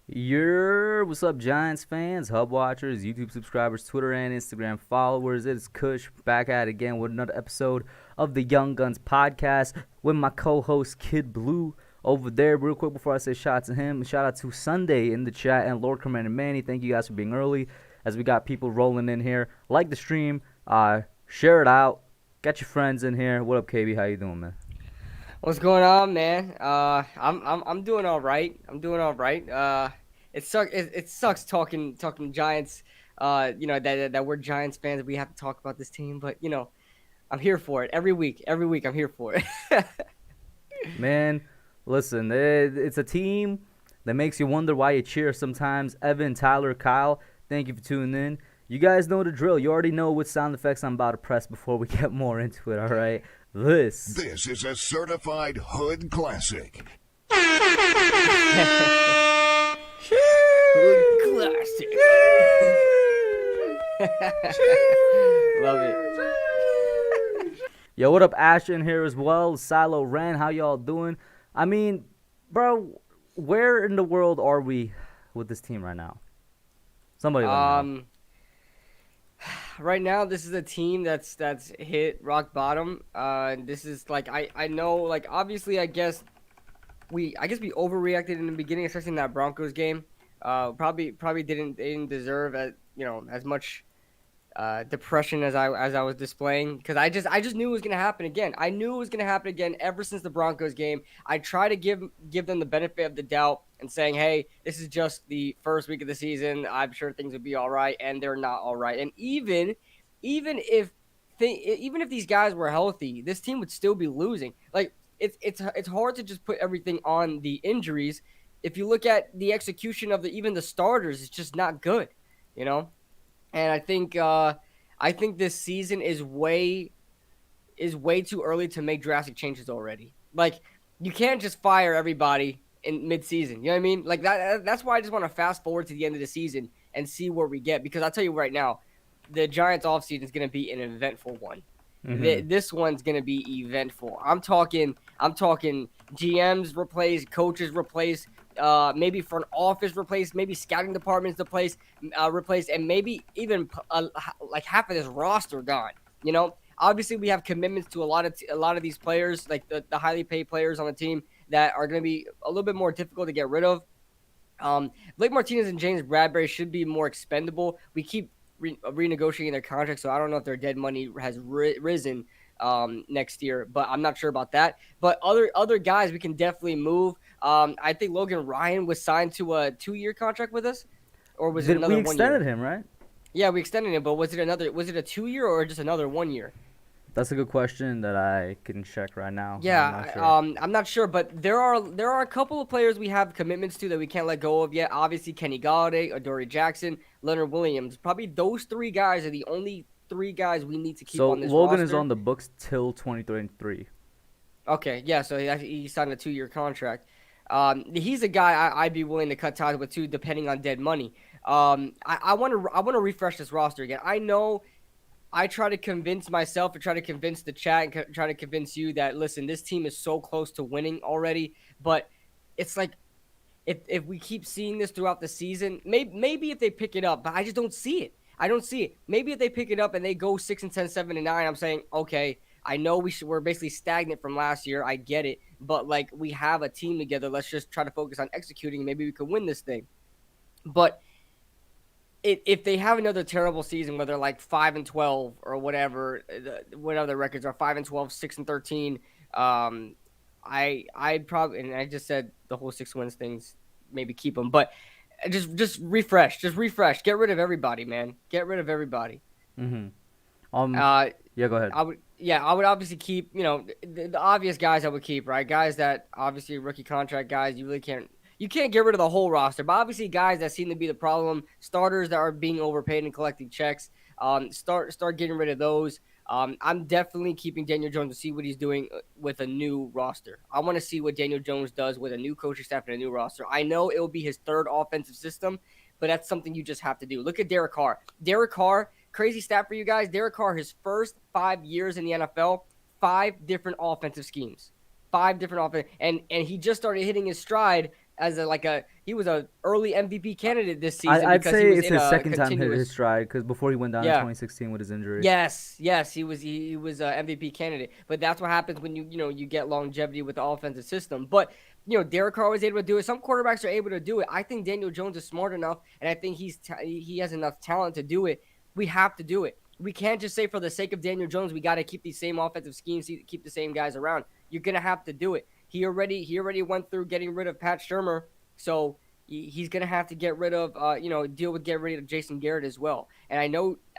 What's up, Giants fans, Hub watchers, YouTube subscribers, Twitter and Instagram followers? It is Kush back at it again with another episode of the Young Guns podcast with my co-host Kidblue over there. Real quick before I say shout out to him, shout out to Sunday in the chat and Lord Commander Manny. Thank you guys for being early as we got people rolling in here. Like the stream, share it out, get your friends in here. What up, KB? How you doing, man? What's going on, man? I'm doing all right. I'm doing all right. It sucks talking Giants. That we're Giants fans. We have to talk about this team, but I'm here for it every week. Every week, I'm here for it. Man, listen, it's a team that makes you wonder why you cheer sometimes. Evan, Tyler, Kyle, thank you for tuning in. You guys know the drill. You already know what sound effects I'm about to press before we get more into it, all right? This is a certified hood classic. Classic. Love it. Yo, what up, Ashton here as well? Silo Rant, how y'all doing? I mean, bro, where in the world are we with this team right now? Somebody let me know. Right now, this is a team that's hit rock bottom. This is like I know, like, obviously, I guess we overreacted in the beginning, especially in that Broncos game. Probably didn't deserve as much depression as I was displaying, because I just knew it was gonna happen again. I knew it was gonna happen again ever since the Broncos game. I try to give them the benefit of the doubt and saying, hey, this is just the first week of the season. I'm sure things would be all right, and they're not all right. And even if these guys were healthy, this team would still be losing. Like, it's hard to just put everything on the injuries. If you look at the execution of even the starters, it's just not good, you know. And I think this season is way too early to make drastic changes already. Like, you can't just fire everybody in mid-season. You know what I mean? Like, that's why I just want to fast forward to the end of the season and see where we get. Because I'll tell you right now, the Giants offseason is going to be an eventful one. Mm-hmm. This one's going to be eventful. I'm talking GMs replaced, coaches replaced, maybe front office replaced, maybe scouting departments replaced, and maybe even like half of this roster gone. You know, obviously we have commitments to a lot of these players, like the highly paid players on the team, that are going to be a little bit more difficult to get rid of. Blake Martinez and James Bradbury should be more expendable. We keep renegotiating their contracts, so I don't know if their dead money has risen next year, but I'm not sure about that. But other guys we can definitely move. I think Logan Ryan was signed to a 2-year contract with us, or was it another 1 year? We extended him, right? Yeah, we extended him, but was it a 2-year or just another 1 year? That's a good question that I can check right now. Yeah, I'm not sure, but there are a couple of players we have commitments to that we can't let go of yet. Obviously, Kenny Golladay, Adoree Jackson, Leonard Williams. Probably those 3 guys are the only 3 guys we need to keep on this roster. So Logan is on the books till 2023. Okay, yeah, so he signed a 2-year contract. He's a guy I'd be willing to cut ties with too, depending on dead money. I want to refresh this roster again. I know I try to convince myself and try to convince the chat and try to convince you that, listen, this team is so close to winning already. But it's like, if we keep seeing this throughout the season, maybe if they pick it up, but I just don't see it. I don't see it. Maybe if they pick it up and they go 6-10, 7-9, I'm saying, okay, I know we're basically stagnant from last year. I get it. But, like, we have a team together. Let's just try to focus on executing. Maybe we could win this thing. But if they have another terrible season where they're like 5-12 or whatever their records are, 5-12, 6-13, I'd probably, and I just said the whole 6 wins things, maybe keep them, but just refresh, get rid of everybody, man, get rid of everybody. Mm-hmm. Yeah, go ahead. I would obviously keep, the obvious guys I would keep, right? Guys that obviously rookie contract guys, you can't get rid of the whole roster, but obviously guys that seem to be the problem, starters that are being overpaid and collecting checks, start getting rid of those. I'm definitely keeping Daniel Jones to see what he's doing with a new roster. I want to see what Daniel Jones does with a new coaching staff and a new roster. I know it will be his 3rd offensive system, but that's something you just have to do. Look at Derek Carr. Derek Carr, crazy stat for you guys. Derek Carr, his first 5 years in the NFL, 5 different offensive schemes. 5 different offense, and he just started hitting his stride as he was a early MVP candidate this season I'd because say he was it's in his a second time hit continuous. his stride because before he went down in Yeah. 2016 with his injury. Yes, he was a MVP candidate. But that's what happens when you get longevity with the offensive system. But Derek Carr was able to do it. Some quarterbacks are able to do it. I think Daniel Jones is smart enough, and I think he has enough talent to do it. We have to do it. We can't just say for the sake of Daniel Jones, we got to keep these same offensive schemes, keep the same guys around. You're gonna have to do it. He already went through getting rid of Pat Shurmur, so he's gonna have to get rid of get rid of Jason Garrett as well. And I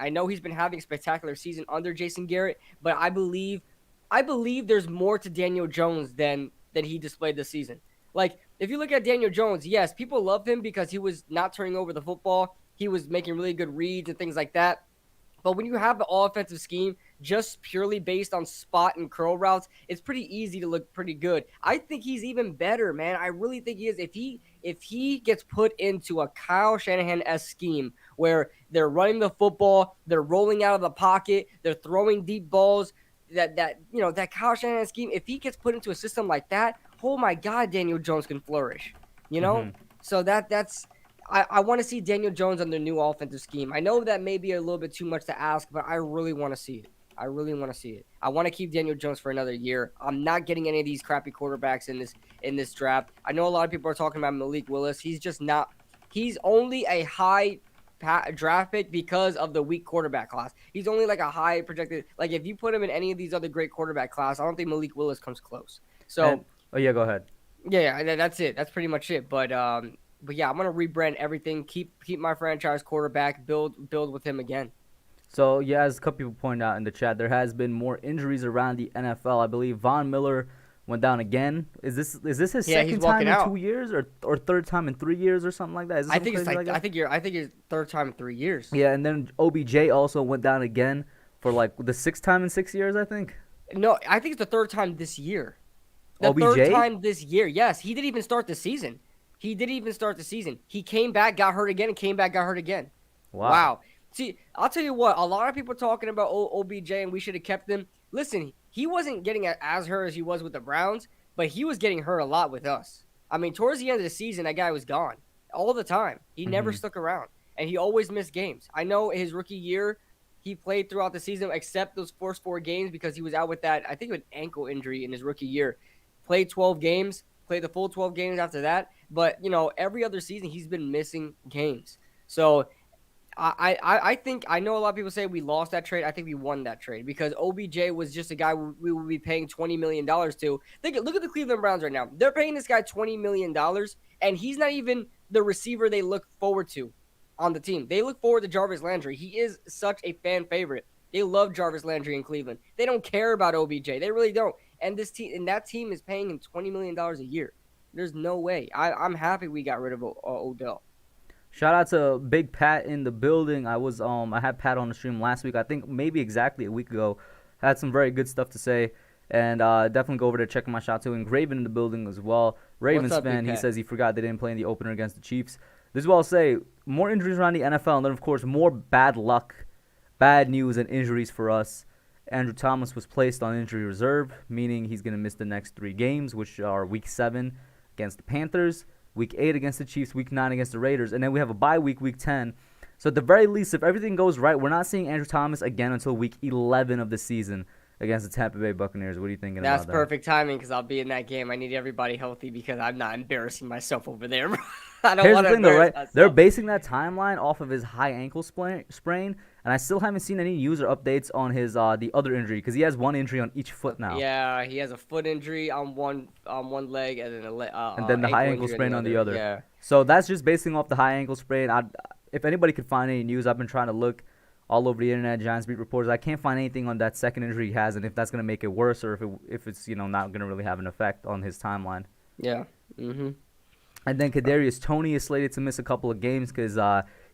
know he's been having a spectacular season under Jason Garrett, but I believe there's more to Daniel Jones than he displayed this season. Like, if you look at Daniel Jones, yes, people love him because he was not turning over the football. He was making really good reads and things like that. But when you have the offensive scheme just purely based on spot and curl routes, it's pretty easy to look pretty good. I think he's even better, man. I really think he is. If he gets put into a Kyle Shanahan-esque scheme where they're running the football, they're rolling out of the pocket, they're throwing deep balls, that Kyle Shanahan scheme, if he gets put into a system like that, oh my God, Daniel Jones can flourish. So that's I want to see Daniel Jones on the new offensive scheme. I know that may be a little bit too much to ask, but I really want to see it. I really want to see it. I want to keep Daniel Jones for another year. I'm not getting any of these crappy quarterbacks in this draft. I know a lot of people are talking about Malik Willis. He's just not. He's only a high draft pick because of the weak quarterback class. He's only like a high projected. Like, if you put him in any of these other great quarterback class, I don't think Malik Willis comes close. So, go ahead. Yeah, that's it. That's pretty much it. But yeah, I'm gonna rebrand everything. Keep my franchise quarterback. Build with him again. So, yeah, as a couple people pointed out in the chat, there has been more injuries around the NFL. I believe Von Miller went down again. Is this his second time in 2 years or third time in 3 years or something like that? I think it's I think it's third time in 3 years. Yeah, and then OBJ also went down again for like the sixth time in 6 years, I think. No, I think it's the third time this year. OBJ? Third time this year. Yes, he didn't even start the season. He came back, got hurt again, and came back, got hurt again. Wow. See, I'll tell you what, a lot of people are talking about OBJ and we should have kept him. Listen, he wasn't getting as hurt as he was with the Browns, but he was getting hurt a lot with us. I mean, towards the end of the season, that guy was gone all the time. He never stuck around, and he always missed games. I know his rookie year, he played throughout the season except those first 4 games because he was out with that, I think, an ankle injury in his rookie year. Played 12 games, played the full 12 games after that. But, every other season he's been missing games. So I think, I know a lot of people say we lost that trade. I think we won that trade because OBJ was just a guy we would be paying $20 million to. Look at the Cleveland Browns right now. They're paying this guy $20 million, and he's not even the receiver they look forward to on the team. They look forward to Jarvis Landry. He is such a fan favorite. They love Jarvis Landry in Cleveland. They don't care about OBJ. They really don't. And that team is paying him $20 million a year. There's no way. I'm happy we got rid of Odell. Shout out to Big Pat in the building. I had Pat on the stream last week. I think maybe exactly a week ago. Had some very good stuff to say, and definitely go over there checking my shot too. And Graven in the building as well. Ravens up, fan. Big He Pat? says he forgot they didn't play in the opener against the Chiefs. This is what I'll say. More injuries around the NFL, and then of course more bad luck, bad news, and injuries for us. Andrew Thomas was placed on injury reserve, meaning he's going to miss the next 3 games, which are Week 7 against the Panthers, Week 8 against the Chiefs, Week 9 against the Raiders, and then we have a bye week, Week 10. So at the very least, if everything goes right, we're not seeing Andrew Thomas again until Week 11 of the season against the Tampa Bay Buccaneers. What are you thinking about that? That's perfect timing because I'll be in that game. I need everybody healthy because I'm not embarrassing myself over there. I don't want to embarrass myself. They're basing that timeline off of his high ankle sprain, and I still haven't seen any news or updates on his the other injury because he has one injury on each foot now. Yeah, he has a foot injury on one leg and then the high ankle sprain on the other. Yeah. So that's just basing off the high ankle sprain. If anybody could find any news, I've been trying to look all over the internet, Giants beat reporters. I can't find anything on that second injury he has, and if that's going to make it worse, or if it's not going to really have an effect on his timeline. Yeah. Mhm. And then Kadarius Toney is slated to miss a couple of games because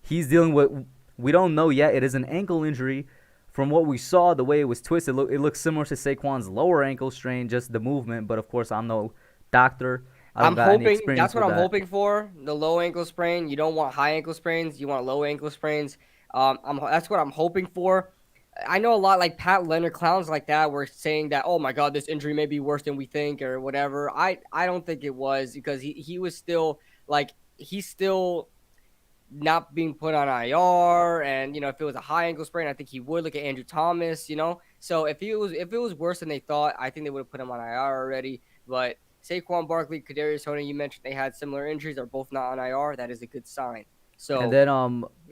he's dealing with. We don't know yet. It is an ankle injury. From what we saw, the way it was twisted, it looks similar to Saquon's lower ankle strain, just the movement. But of course, I'm no doctor. I'm hoping that's what I'm hoping for. The low ankle sprain. You don't want high ankle sprains. You want low ankle sprains. That's what I'm hoping for. I know a lot like Pat Leonard clowns like that were saying that, oh my God, this injury may be worse than we think or whatever. I don't think it was because he was still he's still not being put on IR, and if it was a high ankle sprain, I think he would. Look at Andrew Thomas. So if it was worse than they thought, I think they would have put him on IR already. But Saquon Barkley, Kadarius Toney, you mentioned they had similar injuries, are both not on IR. That is a good sign. So And then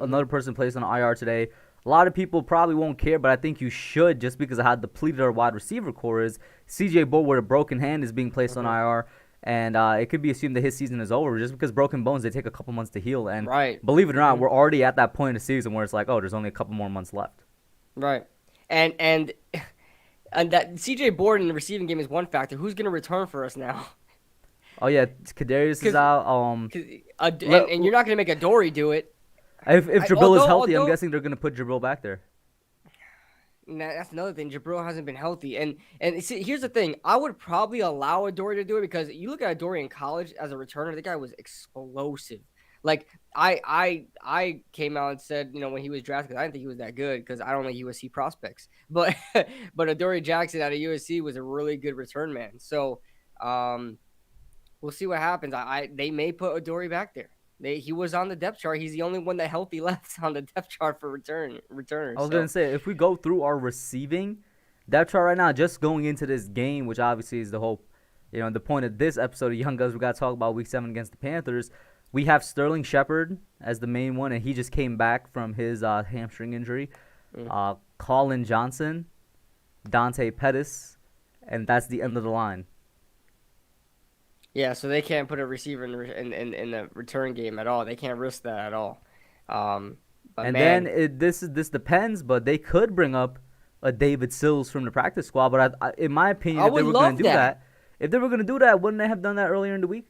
another person placed on IR today. A lot of people probably won't care, but I think you should just because of how depleted our wide receiver core is. CJ Board with a broken hand is being placed on IR, and it could be assumed that his season is over just because broken bones, they take a couple months to heal. And believe it or not, we're already at that point in the season where it's like, oh, there's only a couple more months left. Right. And that CJ Board in the receiving game is one factor. Who's going to return for us now? Oh, yeah, Kadarius is out. And you're not going to make Adoree do it. If Jabril is healthy, I'm guessing they're going to put Jabril back there. That's another thing. Jabril hasn't been healthy. And see, here's the thing. I would probably allow Adoree to do it because you look at Adoree in college as a returner, the guy was explosive. Like, I came out and said, when he was drafted, I didn't think he was that good because I don't like USC prospects. But Adoree Jackson out of USC was a really good return man. So we'll see what happens. They may put Adoree back there. He was on the depth chart. He's the only one that healthy left on the depth chart for returners. I was going to say, if we go through our receiving depth chart right now, just going into this game, which obviously is the whole, the point of this episode of Young Guns, we got to talk about Week 7 against the Panthers. We have Sterling Shepard as the main one, and he just came back from his hamstring injury. Colin Johnson, Dante Pettis, and that's the end of the line. Yeah, so they can't put a receiver in the return game at all. They can't risk that at all. This depends, but they could bring up a David Sills from the practice squad. But in my opinion, if they were going to do that, wouldn't they have done that earlier in the week?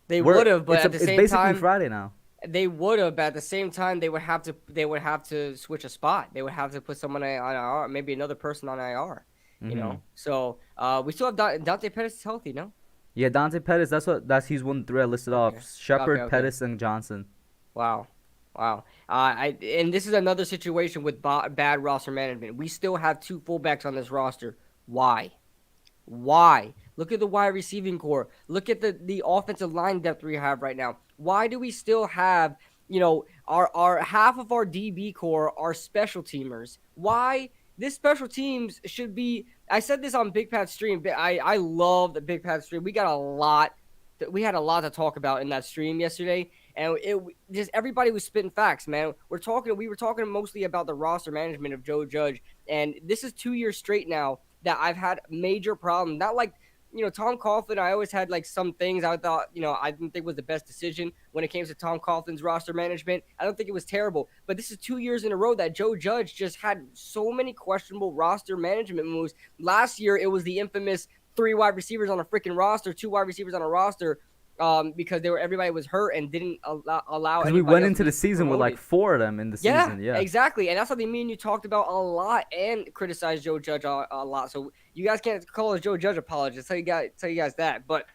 They would have, but at the same time, it's basically Friday now. They would have, but at the same time, they would have to switch a spot. They would have to put someone on IR, maybe another person on IR. So we still have Dante Pettis is healthy, no? Yeah, Dante Pettis. He's one of the three I listed off. Shepard, Pettis, and Johnson. Wow. And this is another situation with bad roster management. We still have two fullbacks on this roster. Why? Look at the wide receiving core. Look at the offensive line depth we have right now. Why do we still have, our half of our DB core are special teamers? Why? This special teams should be. I said this on Big Pat's stream. I love the Big Pat stream. We had a lot to talk about in that stream yesterday, and just everybody was spitting facts, man. We were talking mostly about the roster management of Joe Judge, and this is 2 years straight now that I've had major problems. Not like Tom Coughlin. I always had some things I thought I didn't think was the best decision when it came to Tom Coughlin's roster management. I don't think it was terrible, but this is 2 years in a row that Joe Judge just had so many questionable roster management moves. Last year it was the infamous 3 wide receivers on a freaking roster, 2 wide receivers on a roster, because everybody was hurt and didn't allow. Because we went into the season with 4 of them in the season. Yeah, exactly, and that's something me and you talked about a lot and criticized Joe Judge a lot. So you guys can't call us Joe Judge apologists. Tell you guys that. But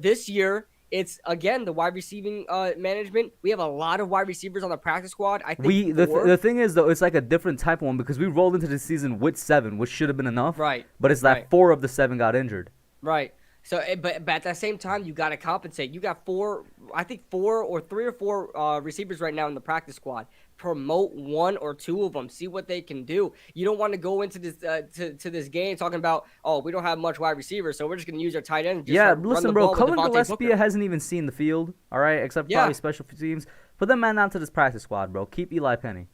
this year it's again the wide receiving management. We have a lot of wide receivers on the practice squad. I think the thing is though, it's like a different type of one because we rolled into the season with 7, which should have been enough. Right. But it's that 4 of the 7 got injured. Right. So, but at the same time, you got to compensate. You got 4 or 3 or 4 receivers right now in the practice squad. Promote 1 or 2 of them. See what they can do. You don't want to go into this to this game talking about, we don't have much wide receivers, so we're just going to use our tight end. Listen, bro. Cullen Gillespie hasn't even seen the field, all right, except probably special teams. Put that man down to this practice squad, bro. Keep Eli Penny.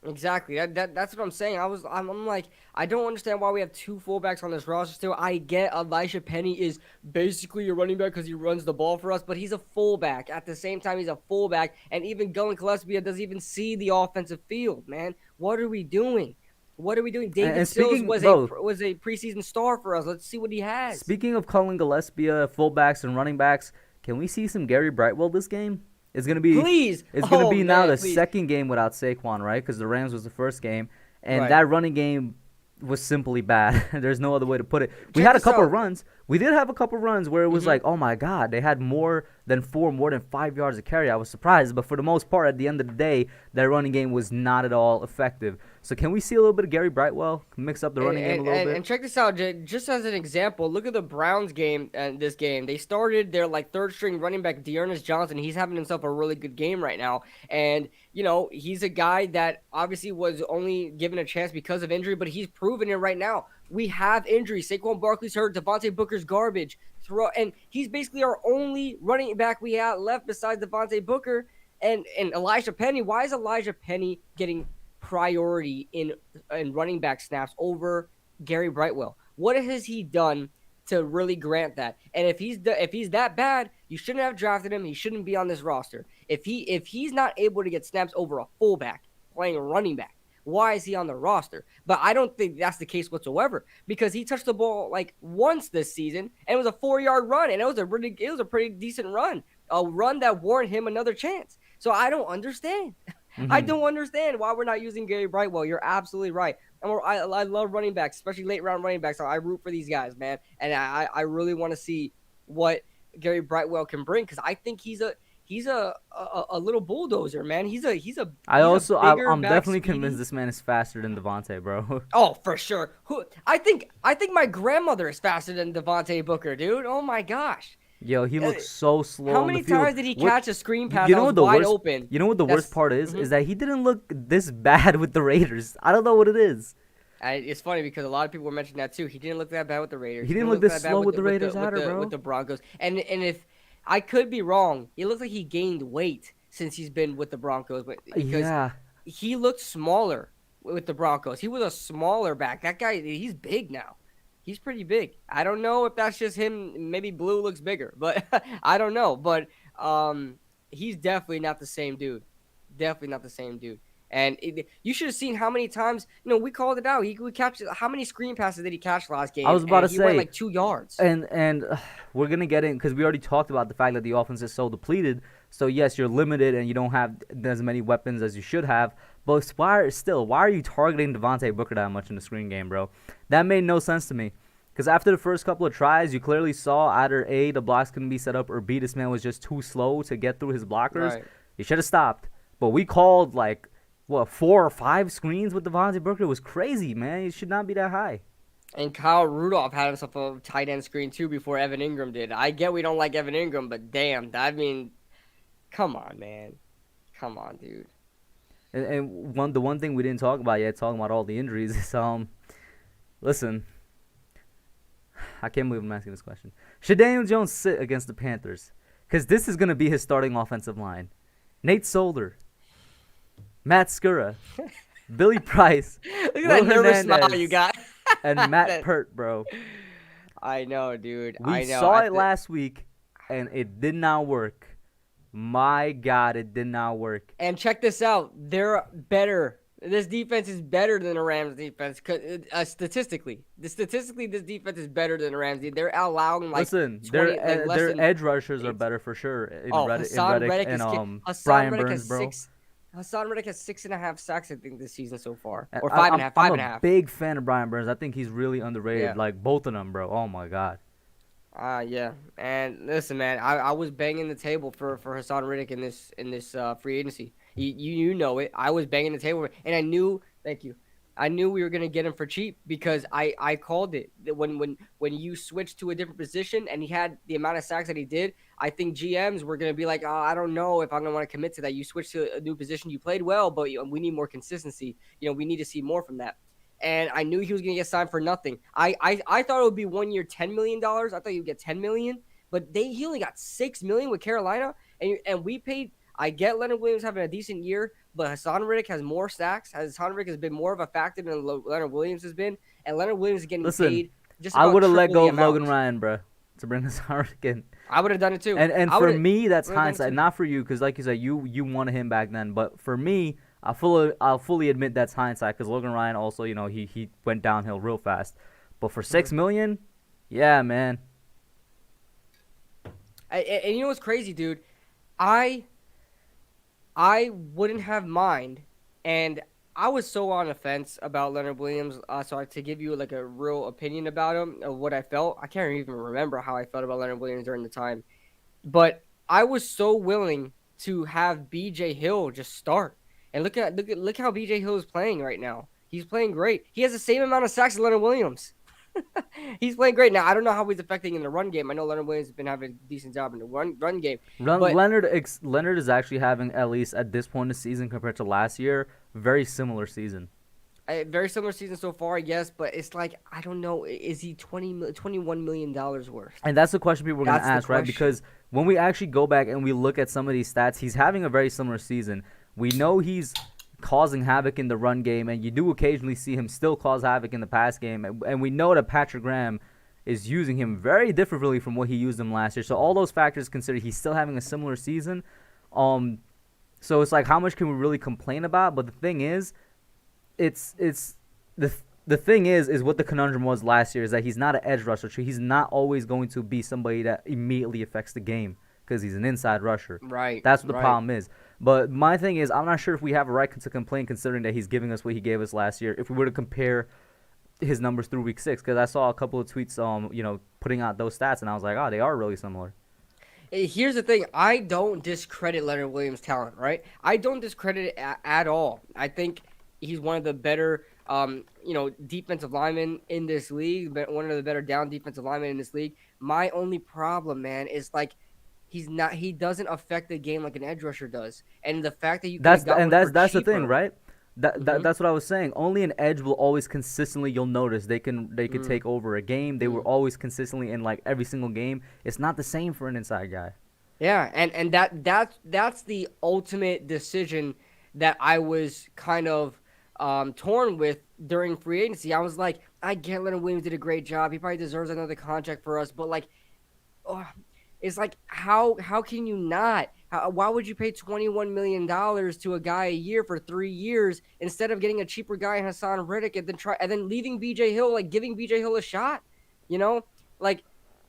Exactly. That's what I'm saying. I'm like, I don't understand why we have 2 fullbacks on this roster still. I get Elisha Penny is basically a running back because he runs the ball for us, but he's a fullback. At the same time, he's a fullback, and even Cullen Gillespie doesn't even see the offensive field, man. What are we doing? David Sills was a preseason star for us. Let's see what he has. Speaking of Cullen Gillespie, fullbacks and running backs, can we see some Gary Brightwell this game? It's gonna be the second game without Saquon, right? Because the Rams was the first game, and that running game was simply bad. There's no other way to put it. We had a couple of runs. We did have a couple runs where it was like, oh my God, they had more than 5 yards of carry. I was surprised, but for the most part, at the end of the day, that running game was not at all effective. So can we see a little bit of Gary Brightwell mix up the running game a little bit? And check this out, just as an example, look at the Browns game and this game. They started their like third string running back Dearness Johnson. He's having himself a really good game right now, and he's a guy that obviously was only given a chance because of injury, but he's proven it right now. We have injuries. Saquon Barkley's hurt. Devontae Booker's garbage. And he's basically our only running back we have left besides Devontae Booker and Elijah Penny. Why is Elijah Penny getting priority in running back snaps over Gary Brightwell? What has he done to really grant that? And if he's that bad, you shouldn't have drafted him. He shouldn't be on this roster. If he's not able to get snaps over a fullback playing a running back, why is he on the roster? But I don't think that's the case whatsoever, because he touched the ball like once this season, and it was a 4-yard run, and it was a pretty decent run, a run that warranted him another chance. So I don't understand. I don't understand why we're not using Gary Brightwell. You're absolutely right. And I love running backs, especially late round running backs. So I root for these guys, man, and I really want to see what Gary Brightwell can bring, because I think he's a little bulldozer, man. I'm definitely convinced this man is faster than Devontae, bro. Oh, for sure. I think my grandmother is faster than Devontae Booker, dude. Oh my gosh. Yo, he looks so slow. How many times did he catch a screen pass wide open? You know what the worst part is? Is that he didn't look this bad with the Raiders. I don't know what it is. It's funny because a lot of people were mentioning that too. He didn't look that bad with the Raiders. He didn't look this slow with the Raiders either, bro. With the Broncos. And if I could be wrong, it looks like he gained weight since he's been with the Broncos. Because he looked smaller with the Broncos. He was a smaller back. That guy, he's big now. He's pretty big. I don't know if that's just him. Maybe Blue looks bigger, but I don't know. But he's definitely not the same dude. Definitely not the same dude. And you should have seen how many times, we called it out. He catch, how many screen passes did he catch last game? I was about to say. He went like 2 yards. And we're going to get in, because we already talked about the fact that the offense is so depleted. So, yes, you're limited and you don't have as many weapons as you should have. But why are you targeting Devontae Booker that much in the screen game, bro? That made no sense to me. Because after the first couple of tries, you clearly saw either A, the blocks couldn't be set up, or B, this man was just too slow to get through his blockers. Right. He should have stopped. But we called 4 or 5 screens with Devontae Booker? It was crazy, man. It should not be that high. And Kyle Rudolph had himself a tight end screen too before Evan Ingram did. I get we don't like Evan Ingram, but damn, come on, man. Come on, dude. And the one thing we didn't talk about yet, talking about all the injuries, is listen, I can't believe I'm asking this question. Should Daniel Jones sit against the Panthers? Because this is going to be his starting offensive line. Nate Solder, Matt Skura, Billy Price, look at that nervous smile you got, and Matt Pert, bro. I know, dude. We saw it last week, and it did not work. My God, it did not work. And check this out. They're better. This defense is better than the Rams defense. Statistically, this defense is better than the Rams. They're allowing their edge rushers are better for sure. Hassan Reddick and Brian Burns, bro. Hassan Reddick has 6.5 sacks, I think, this season so far, or 5.5. I'm a big fan of Brian Burns. I think he's really underrated. Yeah. Both of them, bro. Oh my God. Yeah. And listen, man, I was banging the table for Hassan Reddick in this free agency. You know it. I was banging the table, and I knew. Thank you. I knew we were gonna get him for cheap because I called it. When you switch to a different position and he had the amount of sacks that he did, I think GMs were gonna be like, oh, I don't know if I'm gonna want to commit to that. You switch to a new position, you played well, but we need more consistency. We need to see more from that. And I knew he was gonna get signed for nothing. I thought it would be 1 year, $10 million. I thought he would get $10 million, but he only got $6 million with Carolina, and we paid. I get Leonard Williams having a decent year, but Hassan Reddick has more sacks. Hassan Reddick has been more of a factor than Leonard Williams has been, and Leonard Williams is getting paid just about I would have let go of amount. Logan Ryan, bro, to bring Hassan Reddick in. I would have done it too. And for me, that's hindsight. Not for you, because like you said, you wanted him back then. But for me, I'll fully admit that's hindsight, because Logan Ryan also, he went downhill real fast. But for $6 million, yeah, man. And you know what's crazy, dude? I wouldn't have mind, and I was so on the fence about Leonard Williams. So to give you like a real opinion about him, of what I felt, I can't even remember how I felt about Leonard Williams during the time. But I was so willing to have BJ Hill just start. And look how BJ Hill is playing right now. He's playing great. He has the same amount of sacks as Leonard Williams. He's playing great. Now, I don't know how he's affecting in the run game. I know Leonard Williams has been having a decent job in the run game. But Leonard is actually having, at least at this point in the season compared to last year, very similar season. A very similar season so far, yes, but it's like, I don't know, is he $21 million worth? And that's the question people are going to ask, right? Because when we actually go back and we look at some of these stats, he's having a very similar season. We know he's causing havoc in the run game, and you do occasionally see him still cause havoc in the pass game. And we know that Patrick Graham is using him very differently from what he used him last year. So all those factors considered, he's still having a similar season. So it's like, how much can we really complain about? But the thing is, the thing is what the conundrum was last year is that he's not an edge rusher. So he's not always going to be somebody that immediately affects the game because he's an inside rusher. Right. That's what the problem is. But my thing is, I'm not sure if we have a right to complain considering that he's giving us what he gave us last year. If we were to compare his numbers through week 6, because I saw a couple of tweets, putting out those stats, and I was like, oh, they are really similar. Here's the thing. I don't discredit Leonard Williams' talent, right? I don't discredit it at all. I think he's one of the better, defensive linemen in this league, but one of the better down defensive linemen in this league. My only problem, man, is like he doesn't affect the game like an edge rusher does. And the fact that that's the thing, right? That's what I was saying. Only an edge will always consistently, you'll notice, they can take over a game. They were always consistently in like every single game. It's not the same for an inside guy. Yeah, and that's the ultimate decision that I was kind of torn with during free agency. I was like, I get Leonard Williams did a great job. He probably deserves another contract for us, but like, it's like, how can you not? Why would you pay $21 million to a guy a year for 3 years instead of getting a cheaper guy in Hassan Riddick and then leaving BJ Hill, like giving BJ Hill a shot? Like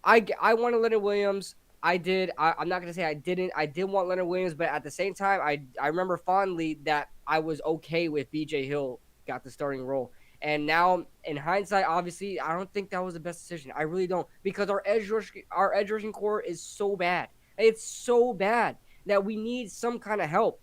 I wanted Leonard Williams. I did. I'm not gonna say I didn't. I did want Leonard Williams, but at the same time, I remember fondly that I was okay with BJ Hill got the starting role. And now, in hindsight, obviously, I don't think that was the best decision. I really don't, because our edge rushing core is so bad. It's so bad that we need some kind of help.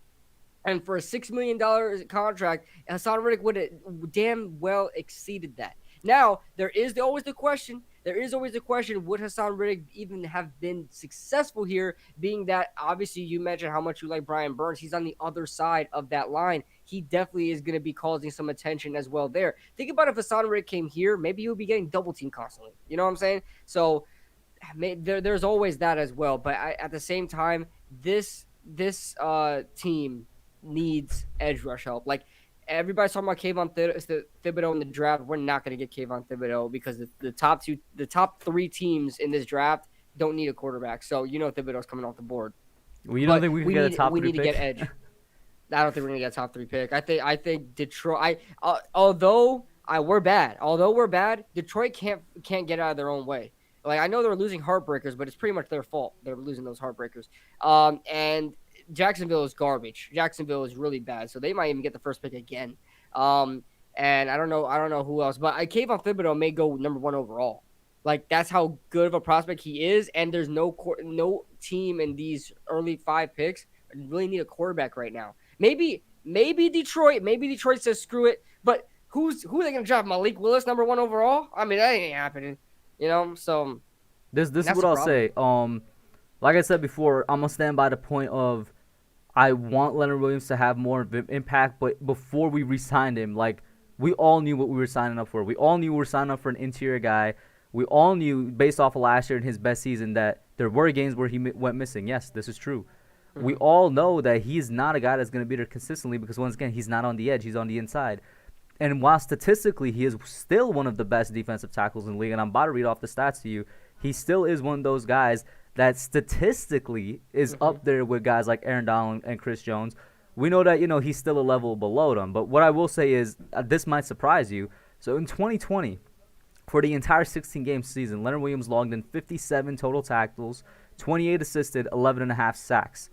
And for a $6 million contract, Hassan Riddick would have damn well exceeded that. Now, there is always the question, would Hassan Riddick even have been successful here, being that obviously you mentioned how much you like Brian Burns. He's on the other side of that line. He definitely is going to be causing some attention as well there. Think about if Hassan Riddick came here, maybe he would be getting double teamed constantly. You know what I'm saying? So there's always that as well. But at the same time, this team needs edge rush help. Like, everybody's talking about Kayvon Thibodeau in the draft. We're not going to get Kayvon Thibodeau because the top 3 teams in this draft don't need a quarterback. So Thibodeau's coming off the board. Well, you don't think we can get a top 3 pick? We need to get edge. I don't think we're going to get a top 3 pick. I think Detroit. Although we're bad, Detroit can't get out of their own way. Like, I know they're losing heartbreakers, but it's pretty much their fault. They're losing those heartbreakers. And Jacksonville is garbage. Jacksonville is really bad, so they might even get the first pick again. And I don't know who else, but Kayvon Thibodeau may go number 1 overall. Like, that's how good of a prospect he is. And there's no team in these early 5 picks really need a quarterback right now. Maybe Detroit. Maybe Detroit says screw it. But who are they gonna draft? Malik Willis number 1 overall? I mean, that ain't happening. So this is what I'll say. Like I said before, I'm gonna stand by the point of I want Leonard Williams to have more of an impact, but before we re-signed him, like, we all knew what we were signing up for. We all knew we were signing up for an interior guy. We all knew, based off of last year and his best season, that there were games where he went missing. Yes, this is true. Mm-hmm. We all know that he's not a guy that's going to be there consistently because, once again, he's not on the edge. He's on the inside. And while statistically he is still one of the best defensive tackles in the league, and I'm about to read off the stats to you, he still is one of those guys that statistically is up there with guys like Aaron Donald and Chris Jones. We know that, he's still a level below them. But what I will say is, this might surprise you. So in 2020, for the entire 16-game season, Leonard Williams logged in 57 total tackles, 28 assisted, 11.5 sacks.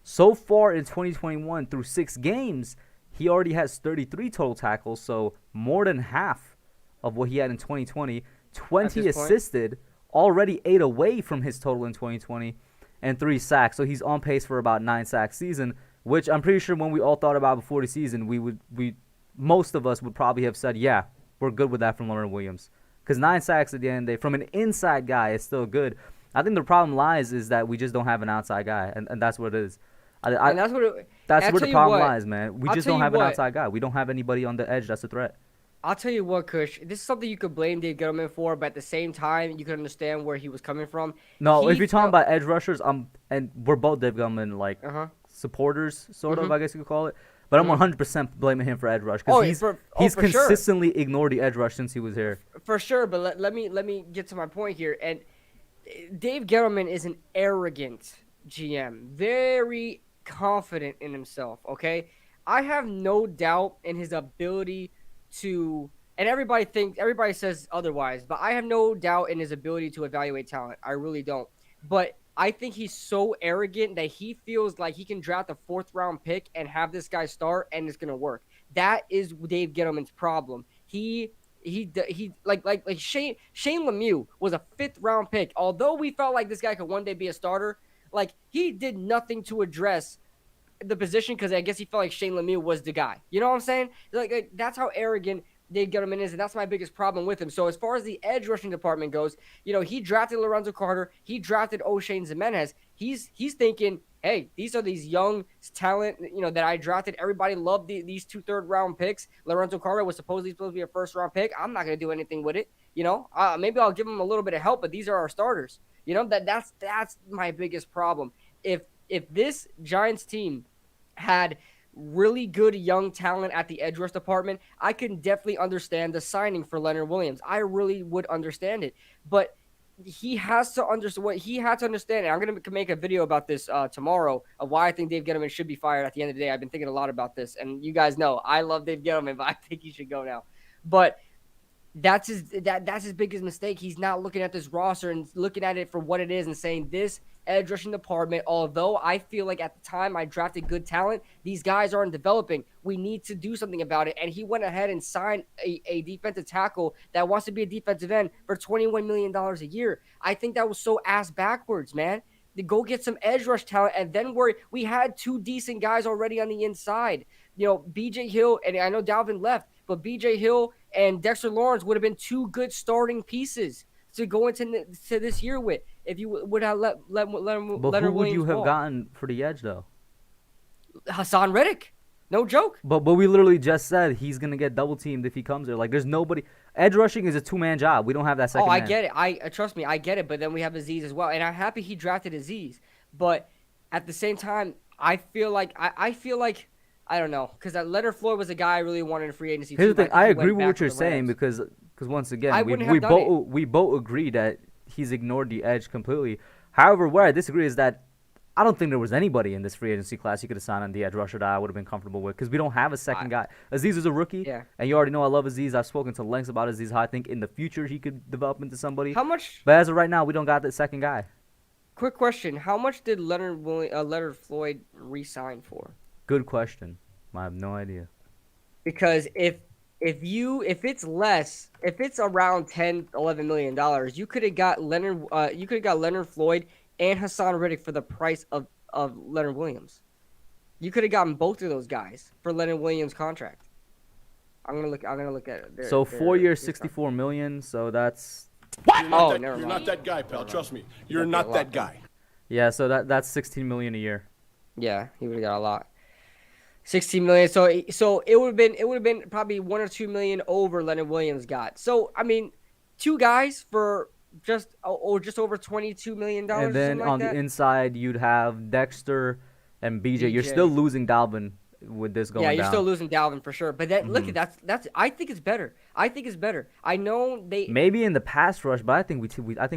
So far in 2021, through 6 games, he already has 33 total tackles, so more than half of what he had in 2020. 20 assisted, already 8 away from his total in 2020, and 3 sacks. So he's on pace for about 9 sacks season, which I'm pretty sure when we all thought about before the season, most of us would probably have said, yeah, we're good with that from Leonard Williams. Because 9 sacks at the end of the day, from an inside guy, is still good. I think the problem lies is that we just don't have an outside guy, and that's what it is. And that's where the problem lies, man. We just don't have an outside guy. We don't have anybody on the edge that's a threat. I'll tell you what, Kush. This is something you could blame Dave Gettleman for, but at the same time, you can understand where he was coming from. No, if you're talking about edge rushers, and we're both Dave Gettleman supporters, sort of, I guess you could call it. But I'm 100% blaming him for edge rush because he's consistently ignored the edge rush since he was here. For sure, but let me get to my point here. And Dave Gettleman is an arrogant GM, very confident in himself. Okay, I have no doubt in his ability to, and everybody says otherwise, but I have no doubt in his ability to evaluate talent. I really don't. But I think he's so arrogant that he feels like he can draft a 4th round pick and have this guy start and it's gonna work. That is Dave Gettleman's problem. He like Shane Lemieux was a 5th round pick. Although we felt like this guy could one day be a starter, like he did nothing to address the position because I guess he felt like Shane Lemieux was the guy. You know what I'm saying? Like that's how arrogant Dave Gettleman is, and that's my biggest problem with him. So as far as the edge rushing department goes, he drafted Lorenzo Carter, he drafted O'Shane Ximines. He's thinking, hey, these are these young talent, that I drafted. Everybody loved these 2 third-round picks. Lorenzo Carter was supposed to be a first-round pick. I'm not going to do anything with it. Maybe I'll give him a little bit of help, but these are our starters. That's my biggest problem. If this Giants team had really good young talent at the edge rush department, I can definitely understand the signing for Leonard Williams. I really would understand it. But he has to understand what he had to understand. And I'm going to make a video about this tomorrow of why I think Dave Gettleman should be fired at the end of the day. I've been thinking a lot about this. And you guys know I love Dave Gettleman, but I think he should go now. But that's his biggest mistake. He's not looking at this roster and looking at it for what it is and saying this edge rushing department, although I feel like at the time I drafted good talent, these guys aren't developing. We need to do something about it. And he went ahead and signed a defensive tackle that wants to be a defensive end for $21 million a year. I think that was so ass backwards, man. To go get some edge rush talent and then worry. We had 2 decent guys already on the inside. BJ Hill, and I know Dalvin left, but BJ Hill and Dexter Lawrence would have been 2 good starting pieces to go into this year with. If you would have let Leonard But who would you have walk. gotten for the edge, though? Hassan Reddick. No joke. But we literally just said he's going to get double-teamed if he comes there. Like, there's nobody. Edge rushing is a 2-man job. We don't have that second man. I get it. Trust me, I get it. But then we have Aziz as well. And I'm happy he drafted Aziz. But at the same time, I feel like I don't know. Because Leonard Floyd was a guy I really wanted in free agency. Here's the thing. I agree with what you're saying because once again, we both agree that he's ignored the edge completely. However, where I disagree is that I don't think there was anybody in this free agency class you could have signed on the edge rusher that I would have been comfortable with because we don't have a second guy. Aziz is a rookie, and you already know I love Aziz. I've spoken to lengths about Aziz, how I think in the future he could develop into somebody. How much? But as of right now, we don't got the second guy. Quick question. How much did Leonard Floyd re-sign for? Good question. I have no idea. Because if it's around $10-11 million, you could have got Leonard Floyd and Hassan Reddick for the price of Leonard Williams. You could have gotten both of those guys for Leonard Williams' contract. I'm gonna look at it. So 4 years, $64 million. So that's You're not that guy, pal. Trust me, you're not that guy. Yeah. So that's $16 million a year. Yeah, he would have got a lot. $16 million. So it would have been probably $1 or $2 million over Leonard Williams got. So I mean, 2 guys for just over $22 million. And then on the inside, you'd have Dexter and BJ. You're still losing Dalvin with this going down. Yeah, you're still losing Dalvin for sure. But look at that's. I think it's better. I know they maybe in the pass rush, but I think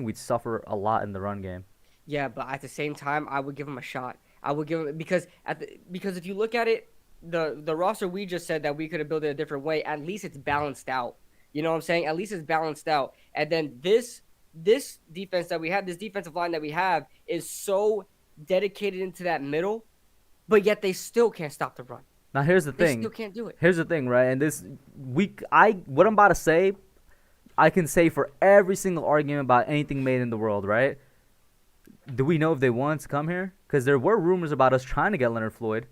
we'd suffer a lot in the run game. Yeah, but at the same time, I would give him a shot. I would give him because if you look at it, the roster we just said that we could have built it a different way. At least it's balanced out. You know what I'm saying? At least it's balanced out. And then this defense that we have, this defensive line that we have, is so dedicated into that middle, but yet they still can't stop the run. Now here's the They thing. still can't do it. Here's the thing, right? And this week, what I'm about to say, I can say for every single argument about anything made in the world, right? Do we know if they want to come here? Because there were rumors about us trying to get Leonard Floyd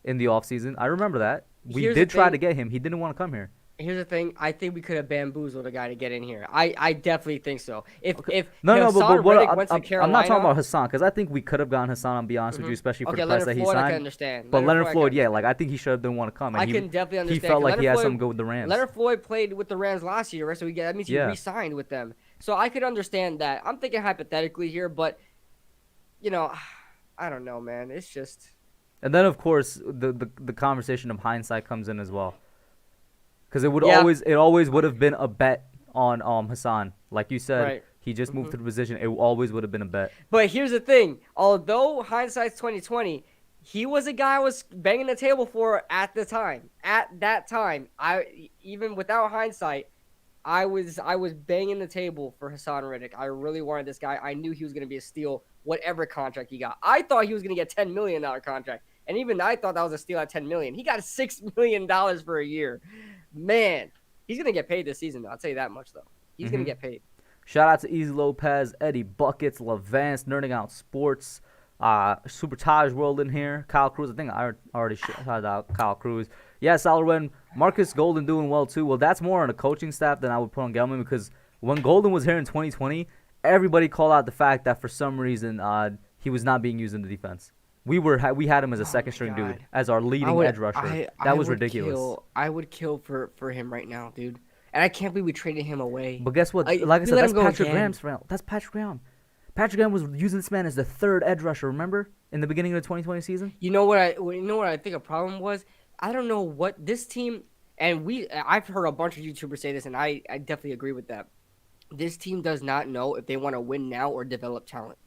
in the offseason. I remember that. We Here's the did try thing. to get him. He didn't want to come here. Here's the thing. I think we could have bamboozled a guy to get in here. I definitely think so. If No, Hassan but Reddick went to I'm Carolina, not talking about Hassan because I think we could have gotten Hassan. I'll be honest with you, especially for okay, the price Leonard that he Floyd, I signed. can understand. But Leonard I Floyd, can yeah, like I think he should have didn't want to come. And I can definitely understand. He felt like Leonard he had Floyd, something good with the Rams. Leonard Floyd played with the Rams last year, right? So that means he re-signed with them. So I could understand that. I'm thinking hypothetically here, but I don't know, man. It's just. And then of course the conversation of hindsight comes in as well. Because it always would have been a bet on Hassan. Like you said, Right. he just moved to the position. It always would have been a bet. But here's the thing. Although hindsight's 2020, he was a guy I was banging the table for at the time. At that time, even without hindsight, I was banging the table for Hassan Reddick. I really wanted this guy. I knew he was going to be a steal, whatever contract he got. I thought he was going to get $10 million contract. And even I thought that was a steal at $10 million. He got $6 million for a year. Man, he's going to get paid this season, though. I'll tell you that much, though. He's going to get paid. Shout out to Easy Lopez, Eddie Buckets, Levance, Nerding Out Sports, Super Taj World in here, Kyle Cruz. I think I already shouted out Kyle Cruz. Yes, Alwyn, Marcus Golden doing well too. Well, that's more on the coaching staff than I would put on Gelman because when Golden was here in 2020, everybody called out the fact that for some reason he was not being used in the defense. We had him as a second string dude, as our leading edge rusher. That was ridiculous. I would kill for him right now, dude. And I can't believe we traded him away. But guess what? Like I said, that's Patrick Graham's round. That's Patrick Graham. Patrick Graham was using this man as the third edge rusher, remember? In the beginning of the 2020 season? You know what I think a problem was? I don't know what this team, and I've heard a bunch of YouTubers say this, and I definitely agree with that. This team does not know if they want to win now or develop talent.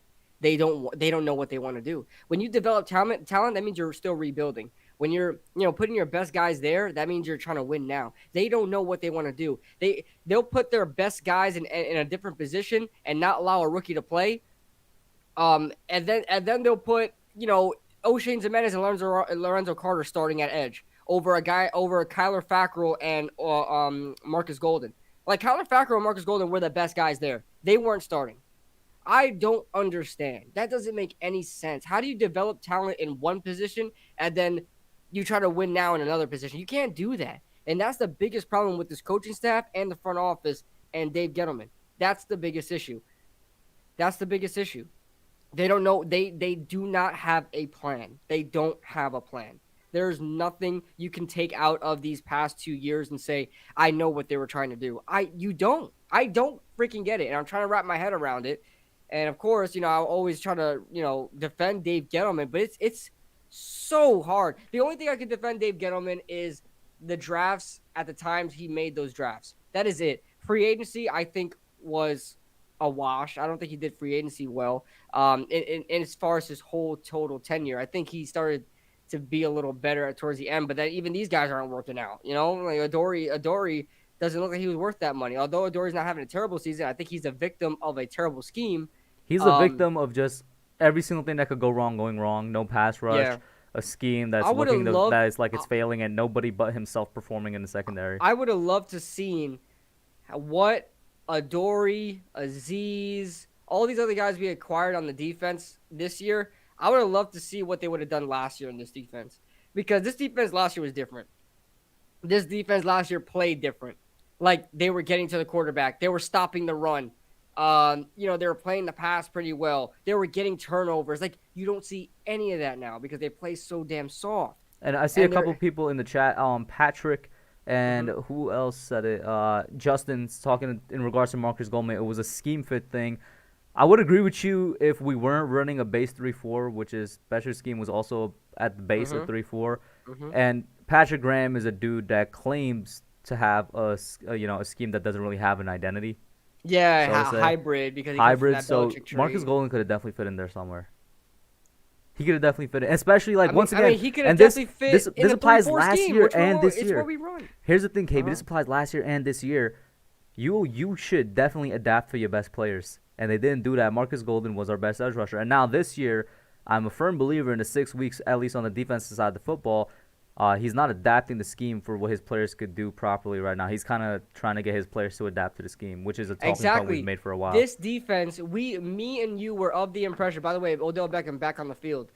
They don't know what they want to do. When you develop talent, that means you're still rebuilding. When you're putting your best guys there, that means you're trying to win now. They don't know what they want to do. They'll put their best guys in a different position and not allow a rookie to play. And then they'll put O'Shane Jimenez and Lorenzo Carter starting at edge over Kyler Fackrell and Marcus Golden. Like Kyler Fackrell and Marcus Golden were the best guys there. They weren't starting. I don't understand. That doesn't make any sense. How do you develop talent in one position and then you try to win now in another position? You can't do that. And that's the biggest problem with this coaching staff and the front office and Dave Gettleman. That's the biggest issue. They don't know. They do not have a plan. They don't have a plan. There's nothing you can take out of these past 2 years and say, I know what they were trying to do. You don't. I don't freaking get it. And I'm trying to wrap my head around it. And of course, I'll always try to, defend Dave Gettleman, but it's so hard. The only thing I can defend Dave Gettleman is the drafts at the times he made those drafts. That is it. Free agency, I think, was a wash. I don't think he did free agency well. And as far as his whole total tenure, I think he started to be a little better towards the end, but then even these guys aren't working out. Like Adoree doesn't look like he was worth that money. Although Adoree's not having a terrible season, I think he's a victim of a terrible scheme. He's a victim of just every single thing that could go wrong going wrong. No pass rush, a scheme that's that is like it's failing, and nobody but himself performing in the secondary. I would have loved to seen what Adoree, Aziz, all these other guys we acquired on the defense this year. I would have loved to see what they would have done last year in this defense, because this defense last year was different. This defense last year played different. Like they were getting to the quarterback, they were stopping the run. They were playing the pass pretty well. They were getting turnovers. Like, you don't see any of that now because they play so damn soft. And I see a couple people in the chat, Patrick and who else said it? Justin's talking in regards to Marcus Goldman. It was a scheme fit thing. I would agree with you if we weren't running a base 3-4, which is Bescher's scheme was also at the base of 3-4. And Patrick Graham is a dude that claims to have a scheme that doesn't really have an identity. Yeah, hybrid because he hybrid. Comes from that So Marcus Golden could have definitely fit in there somewhere. He could have definitely fit in, especially once again. He could have definitely fit. This applies last year and this year. year. What we run. Here's the thing, KB. This applies last year and this year. You should definitely adapt for your best players, and they didn't do that. Marcus Golden was our best edge rusher, and now this year, I'm a firm believer in the 6 weeks, at least on the defensive side of the football. He's not adapting the scheme for what his players could do properly right now. He's kind of trying to get his players to adapt to the scheme, which is a talking point we've made for a while. This defense, me and you were of the impression. By the way, Odell Beckham back on the field.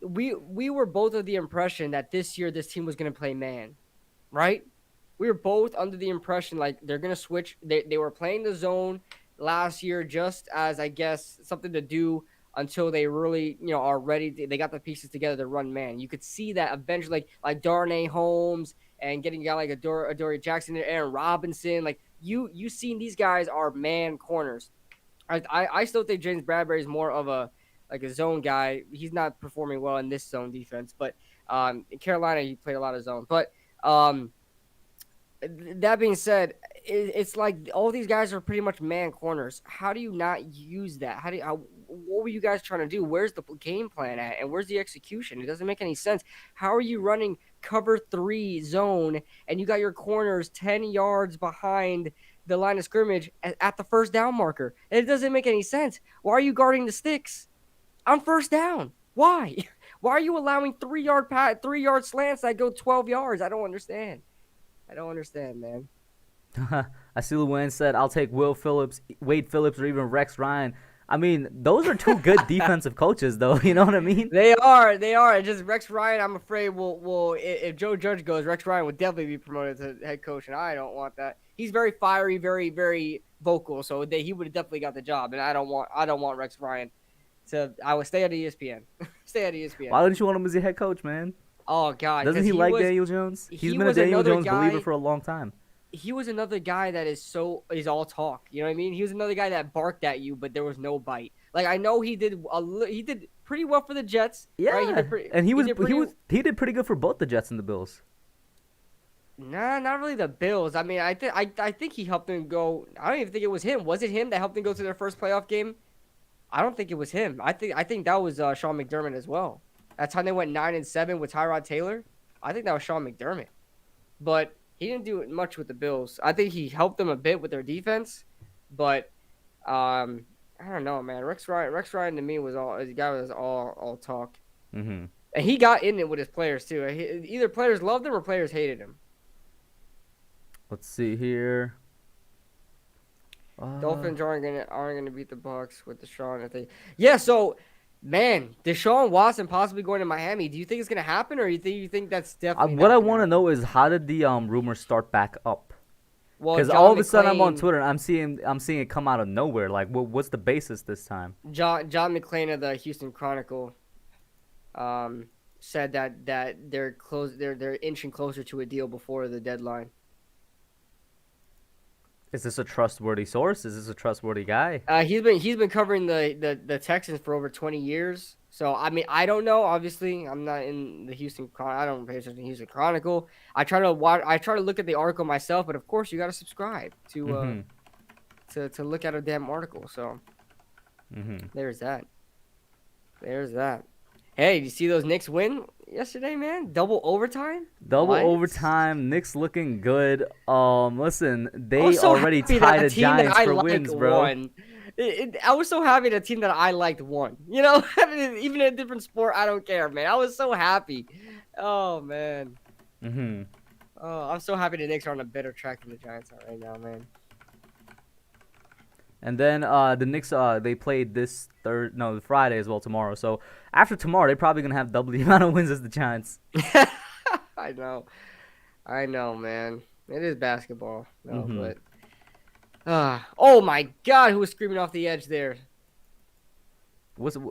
We were both of the impression that this year this team was going to play man, right? We were both under the impression like they're going to switch. They were playing the zone last year just as, I guess, something to do until they really, are ready. They got the pieces together to run man. You could see that eventually, like Darnay Holmes and getting a guy like Adoree Jackson and Aaron Robinson. Like you seen these guys are man corners. I still think James Bradbury is more of a zone guy. He's not performing well in this zone defense, but in Carolina he played a lot of zone. But that being said, it's like all these guys are pretty much man corners. How do you not use that? What were you guys trying to do? Where's the game plan at? And where's the execution? It doesn't make any sense. How are you running cover 3 zone and you got your corners 10 yards behind the line of scrimmage at the first down marker? It doesn't make any sense. Why are you guarding the sticks on first down? Why? Why are you allowing 3-yard slants that go 12 yards? I don't understand. Man. I see Luann said, I'll take Wade Phillips, or even Rex Ryan. I mean, those are two good defensive coaches, though. You know what I mean? They are. Just Rex Ryan, I'm afraid, will if Joe Judge goes, Rex Ryan would definitely be promoted to head coach, and I don't want that. He's very fiery, very, very vocal, so he would have definitely got the job, and I don't want Rex Ryan to. I would stay at ESPN. Stay at ESPN. Why didn't you want him as your head coach, man? Oh God! Doesn't he like Daniel Jones? He's been a Daniel Jones believer for a long time. He was another guy that is all talk. You know what I mean? He was another guy that barked at you, but there was no bite. Like I know he did pretty well for the Jets. Yeah, right? And he did pretty good for both the Jets and the Bills. Nah, not really the Bills. I mean, I think he helped them go. I don't even think it was him. Was it him that helped them go to their first playoff game? I don't think it was him. I think that was Sean McDermott as well. That time they went 9-7 with Tyrod Taylor. I think that was Sean McDermott. But he didn't do much with the Bills. I think he helped them a bit with their defense, but I don't know, man. Rex Ryan to me was all talk. Mm-hmm. And he got in it with his players too. Either players loved him or players hated him. Let's see here. Dolphins aren't gonna beat the Bucs with Deshaun. I think. Yeah. So, man, Deshaun Watson possibly going to Miami. Do you think it's gonna happen, or you think that's definitely? What I want to know is how did the rumors start back up? Well, because all of a sudden I'm on Twitter and I'm seeing it come out of nowhere. Like, what's the basis this time? John McClain of the Houston Chronicle said that they're inching closer to a deal before the deadline. Is this a trustworthy source? Is this a trustworthy guy? He's been covering the Texans for over 20 years. So I mean, I don't know. Obviously, I'm not in the Houston. I don't pay attention to the Houston Chronicle. I try to look at the article myself, but of course, you got to subscribe to look at a damn article. So there's that. Hey, did you see those Knicks win yesterday, man? Double overtime. Overtime. Knicks looking good. Listen, they already tied the Giants for wins, bro. I was so happy the team that I liked won. You know, even in a different sport, I don't care, man. I was so happy. Oh man. Oh, I'm so happy the Knicks are on a better track than the Giants are right now, man. And then the Knicks, they played Friday as well tomorrow. So after tomorrow, they're probably gonna have double the amount of wins as the Giants. I know, man. It is basketball, but. Oh my God! Who was screaming off the edge there?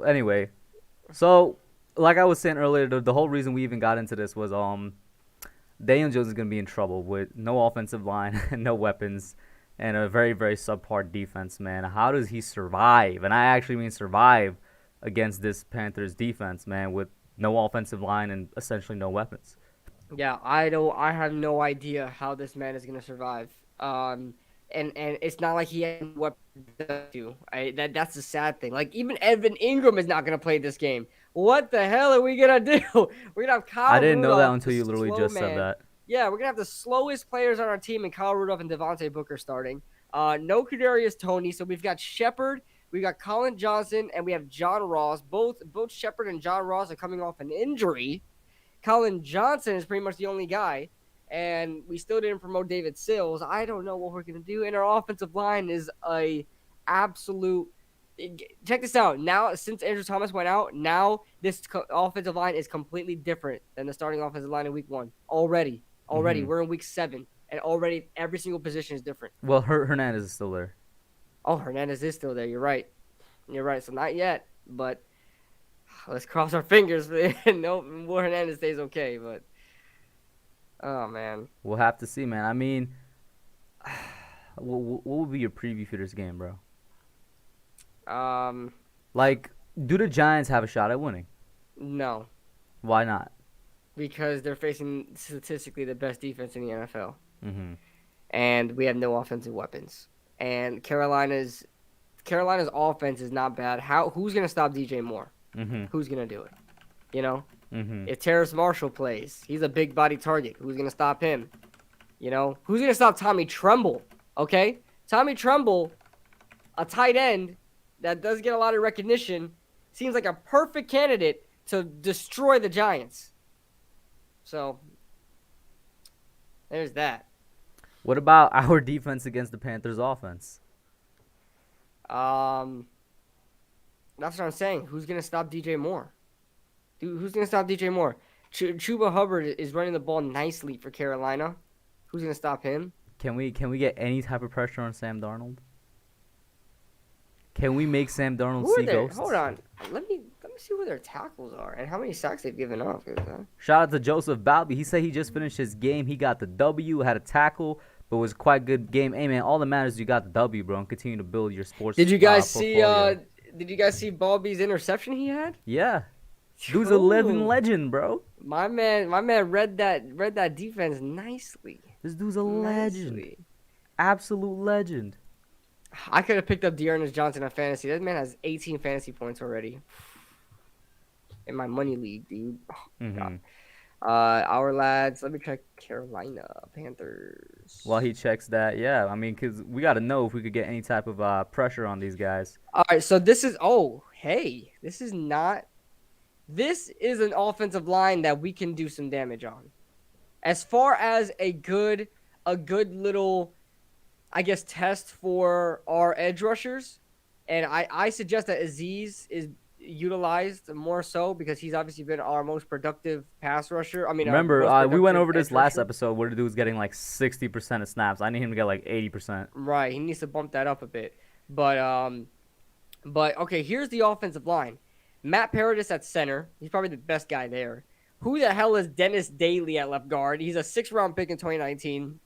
Anyway, so like I was saying earlier, the whole reason we even got into this was Daniel Jones is gonna be in trouble with no offensive line and no weapons. And a very, very subpar defense, man. How does he survive? And I actually mean survive against this Panthers defense, man, with no offensive line and essentially no weapons. Yeah, I have no idea how this man is gonna survive. And it's not like he had weapons to. That's the sad thing. Like even Evan Ingram is not gonna play this game. What the hell are we gonna do? We're gonna have Kyle. I didn't know Rudolph, that until you literally just said that. Yeah, we're going to have the slowest players on our team in Kyle Rudolph and Devontae Booker starting. No Kadarius Toney, so we've got Shepard, we've got Colin Johnson, and we have John Ross. Both Shepard and John Ross are coming off an injury. Colin Johnson is pretty much the only guy, and we still didn't promote David Sills. I don't know what we're gonna do. And our offensive line is a absolute. Check this out. Now, since Andrew Thomas went out, now this offensive line is completely different than the starting offensive line in week 1. Already, we're in week 7, and already every single position is different. Well, Hernandez is still there. Oh, Hernandez is still there. You're right. So not yet, but let's cross our fingers. No, Hernandez stays okay, but oh man, We'll have to see, man. I mean, what would be your preview for this game, bro? Like, do the Giants have a shot at winning? No, Why not? because they're facing statistically the best defense in the NFL, Mm-hmm. and we have no offensive weapons. And Carolina's offense is not bad. Who's gonna stop DJ Moore? Mm-hmm. Who's gonna do it? You know, Mm-hmm. if Terrace Marshall plays, he's a big body target. Who's gonna stop him? You know, who's gonna stop Tommy Tremble? Okay, Tommy Tremble, a tight end that does get a lot of recognition, seems like a perfect candidate to destroy the Giants. So there's that. What about our defense against the Panthers' offense? That's what I'm saying. Who's gonna stop DJ Moore? Dude, who's gonna stop DJ Moore? Chuba Hubbard is running the ball nicely for Carolina. Who's gonna stop him? Can we get any type of pressure on Sam Darnold? Can we make Sam Darnold Who are see they? ghosts? Hold on. Let me see where their tackles are and how many sacks they've given up. Shout out to Joseph Balby. He said he just finished his game. He got the W, had a tackle, but was quite good game. Hey man, all that matters is you got the W, bro, and continue to build your sports. Did you guys portfolio. Did you guys see Balby's interception he had? Yeah, dude's a living legend, bro. My man read that defense nicely. This dude's a legend, Nicely. absolute legend. I could have picked up Dearness Johnson on fantasy. That man has 18 fantasy points already in my money league, dude. Oh, Mm-hmm. God. Our lads. Let me check Carolina Panthers. While he checks that, yeah, I mean, because we got to know if we could get any type of pressure on these guys. All right, so this is this is an offensive line that we can do some damage on. As far as a good little, I guess, test for our edge rushers, and I suggest that Aziz is utilized more so because he's obviously been our most productive pass rusher. I mean, Remember, we went over this last rusher. episode where the dude's getting like 60% of snaps. I need him to get like 80%. Right, he needs to bump that up a bit. But okay, here's the offensive line. Matt Paradis at center. He's probably the best guy there. Who the hell is Dennis Daly at left guard? He's a 6th-round pick in 2019.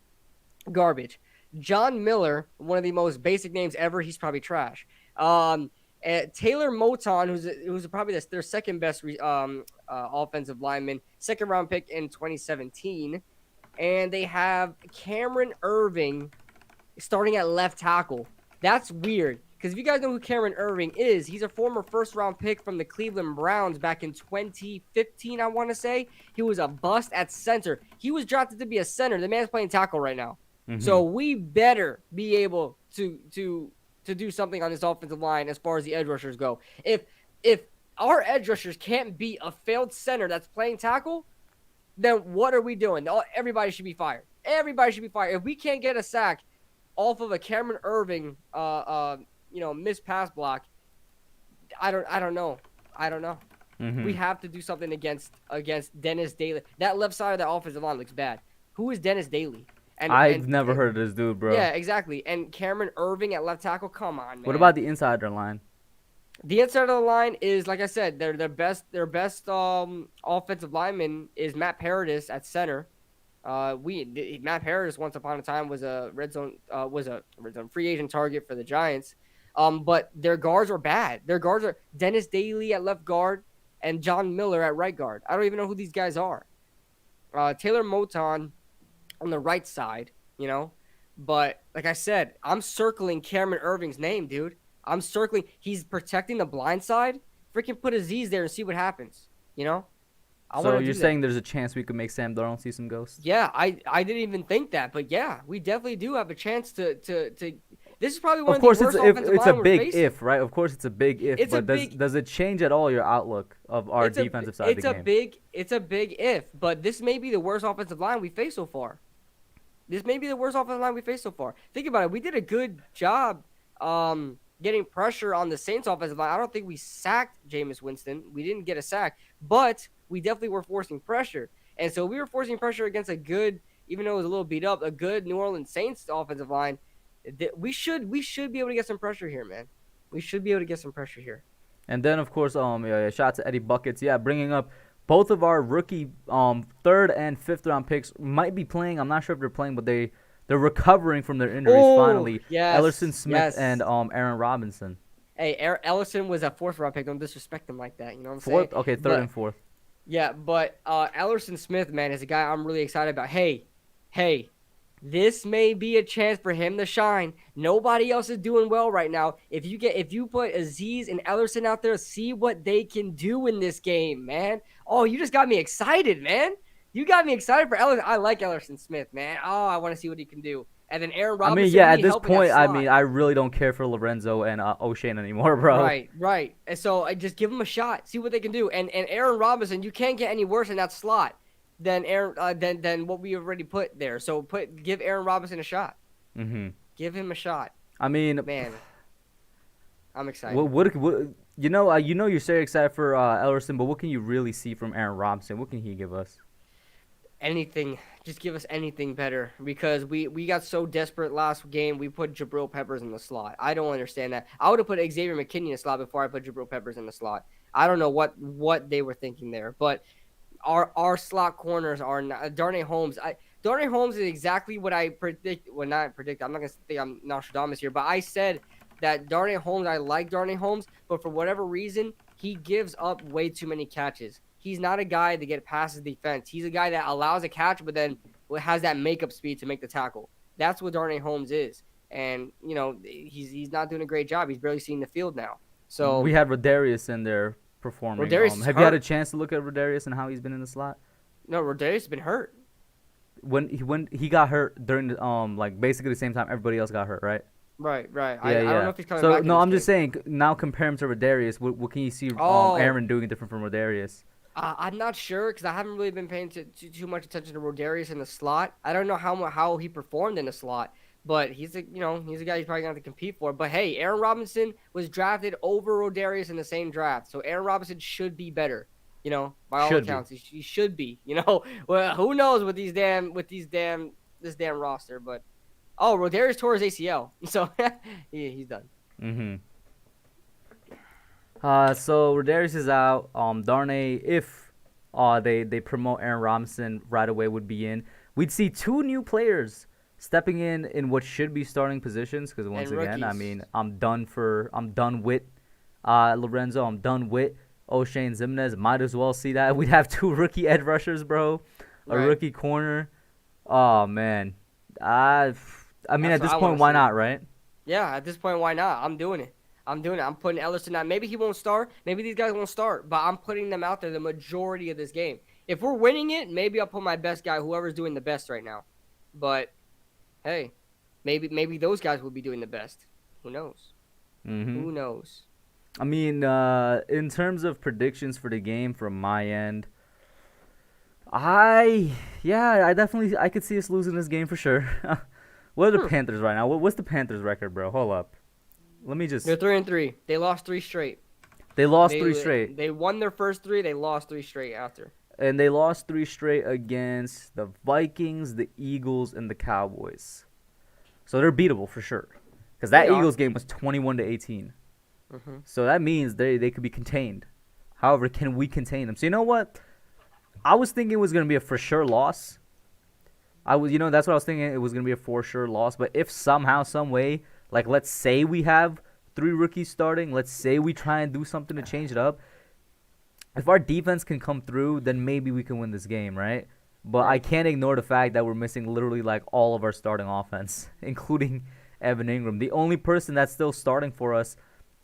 Garbage. John Miller, one of the most basic names ever. He's probably trash. Taylor Moton, who's probably their second best offensive lineman, 2nd-round pick in 2017. And they have Cameron Irving starting at left tackle. That's weird. Because if you guys know who Cameron Irving is, he's a former 1st-round pick from the Cleveland Browns back in 2015, I want to say. He was a bust at center. He was drafted to be a center. The man's playing tackle right now. Mm-hmm. So we better be able to do something on this offensive line as far as the edge rushers go. If our edge rushers can't beat a failed center that's playing tackle, then what are we doing? Everybody should be fired. Everybody should be fired. If we can't get a sack off of a Cameron Irving missed pass block, I don't know. Mm-hmm. We have to do something against Dennis Daly. That left side of the offensive line looks bad. Who is Dennis Daly? I've never heard of this dude, bro. Yeah, exactly. And Cameron Irving at left tackle, come on, man. What about the inside of their line? The inside of the line is, like I said, their best offensive lineman is Matt Paradis at center. Matt Paradis once upon a time was a red zone free agent target for the Giants. But their guards are bad. Their guards are Dennis Daly at left guard and John Miller at right guard. I don't even know who these guys are. Taylor Moton on the right side, But like I said, I'm circling Cameron Irving's name, dude. He's protecting the blind side. Freaking put Aziz there and see what happens, So you're saying there's a chance we could make Sam Darnold see some ghosts? Yeah, I didn't even think that, but yeah, we definitely do have a chance to This is probably one Of of course, the it's worst offensive it's a line we're big facing. if, right? Of course, it's a big if. It's a But big- does it change at all your outlook of our defensive side of the game? It's a big if, but this may be the worst offensive line we faced so far. This may be the worst offensive line we faced so far. Think about it. We did a good job getting pressure on the Saints offensive line. I don't think we sacked Jameis Winston. We didn't get a sack, but we definitely were forcing pressure. And so we were forcing pressure against a good, even though it was a little beat up, a good New Orleans Saints offensive line. We should be able to get some pressure here, man. We should be able to get some pressure here. And then, of course, shout out to Eddie Buckets. Yeah, bringing up both of our rookie third and fifth round picks might be playing. I'm not sure if they're playing, but they're recovering from their injuries finally. Yes, Ellerson Smith yes. and Aaron Robinson. Hey, Ellison was a fourth round pick. Don't disrespect him like that. You know what I'm Fourth? saying? Okay, third and fourth. Yeah, but Ellerson Smith, man, is a guy I'm really excited about. Hey, this may be a chance for him to shine. Nobody else is doing well right now. If you put Aziz and Ellerson out there, see what they can do in this game, man. Oh, you just got me excited, man. You got me excited for Ellerson. I like Ellerson Smith, man. Oh, I want to see what he can do. And then Aaron Robinson. I mean, yeah, at really this helping that point, I slot. mean, I really don't care for Lorenzo and O'Shane anymore, bro. Right. And so I just give them a shot, see what they can do. And Aaron Robinson, you can't get any worse in that slot than than what we already put there. So give Aaron Robinson a shot. Mm-hmm. Give him a shot. I mean, Man, I'm excited. what you know you're so excited for Ellerson, but what can you really see from Aaron Robinson? What can he give us? Anything, just give us anything better, because we got so desperate last game. We put Jabril Peppers in the slot. I don't understand that. I would have put Xavier McKinney in the slot before I put Jabril Peppers in the slot. I don't know what they were thinking there, but our slot corners are not. Darnay Holmes. Darnay Holmes is exactly what I predict. Well, not predict. I'm not gonna think I'm Nostradamus here, but I said that Darnay Holmes. I like Darnay Holmes, but for whatever reason, he gives up way too many catches. He's not a guy that get past his defense. He's a guy that allows a catch, but then has that makeup speed to make the tackle. That's what Darnay Holmes is. And, you know, he's not doing a great job. He's barely seeing the field now. So We had Rodarius in there performing. Rodarius is have you had a hurt. chance to look at Rodarius and how he's been in the slot? No, Rodarius has been hurt. When he got hurt during the like basically the same time everybody else got hurt, right? Right. Yeah, I don't know if he's coming so back. no, I'm just saying now compare him to Rodarius. What can you see Aaron doing different from Rodarius? I'm not sure, because I haven't really been paying too much attention to Rodarius in the slot. I don't know how he performed in the slot, but he's a guy he's probably gonna have to compete for. But hey, Aaron Robinson was drafted over Rodarius in the same draft, so Aaron Robinson should be better. You know, by all accounts, he should be. You know, well, who knows with this damn roster? But Rodarius tore his ACL, so he's done. Mm-hmm. So Rodarius is out. Darnay, if they promote Aaron Robinson right away, would be in. We'd see two new players stepping in what should be starting positions, because once again, I mean, I'm done with Lorenzo. I'm done with O'Shane Zimenez. Might as well see that. We'd have two rookie edge rushers, bro. A rookie corner. Oh man. I mean, at this point, why not, right? Yeah, at this point, why not? I'm doing it. I'm putting Ellerson out. Maybe he won't start. Maybe these guys won't start. But I'm putting them out there the majority of this game. If we're winning it, maybe I'll put my best guy, whoever's doing the best right now. But, hey, maybe those guys will be doing the best. Who knows? Mm-hmm. Who knows? I mean, in terms of predictions for the game from my end, I could see us losing this game for sure. What are the Panthers right now? What's the Panthers record, bro? Hold up. Let me just. They're 3-3. They lost 3 straight. They lost 3 straight. They won their first 3. They lost 3 straight after. And they lost 3 straight against the Vikings, the Eagles, and the Cowboys. So they're beatable for sure. Because that Eagles game was 21-18. Mm-hmm. So that means they could be contained. However, can we contain them? So you know what? I was thinking it was going to be a for sure loss. That's what I was thinking. It was going to be a for sure loss. But if somehow, some way, like let's say we have 3 rookies starting, let's say we try and do something to change it up. If our defense can come through, then maybe we can win this game, right? But I can't ignore the fact that we're missing literally like all of our starting offense, including Evan Ingram. The only person that's still starting for us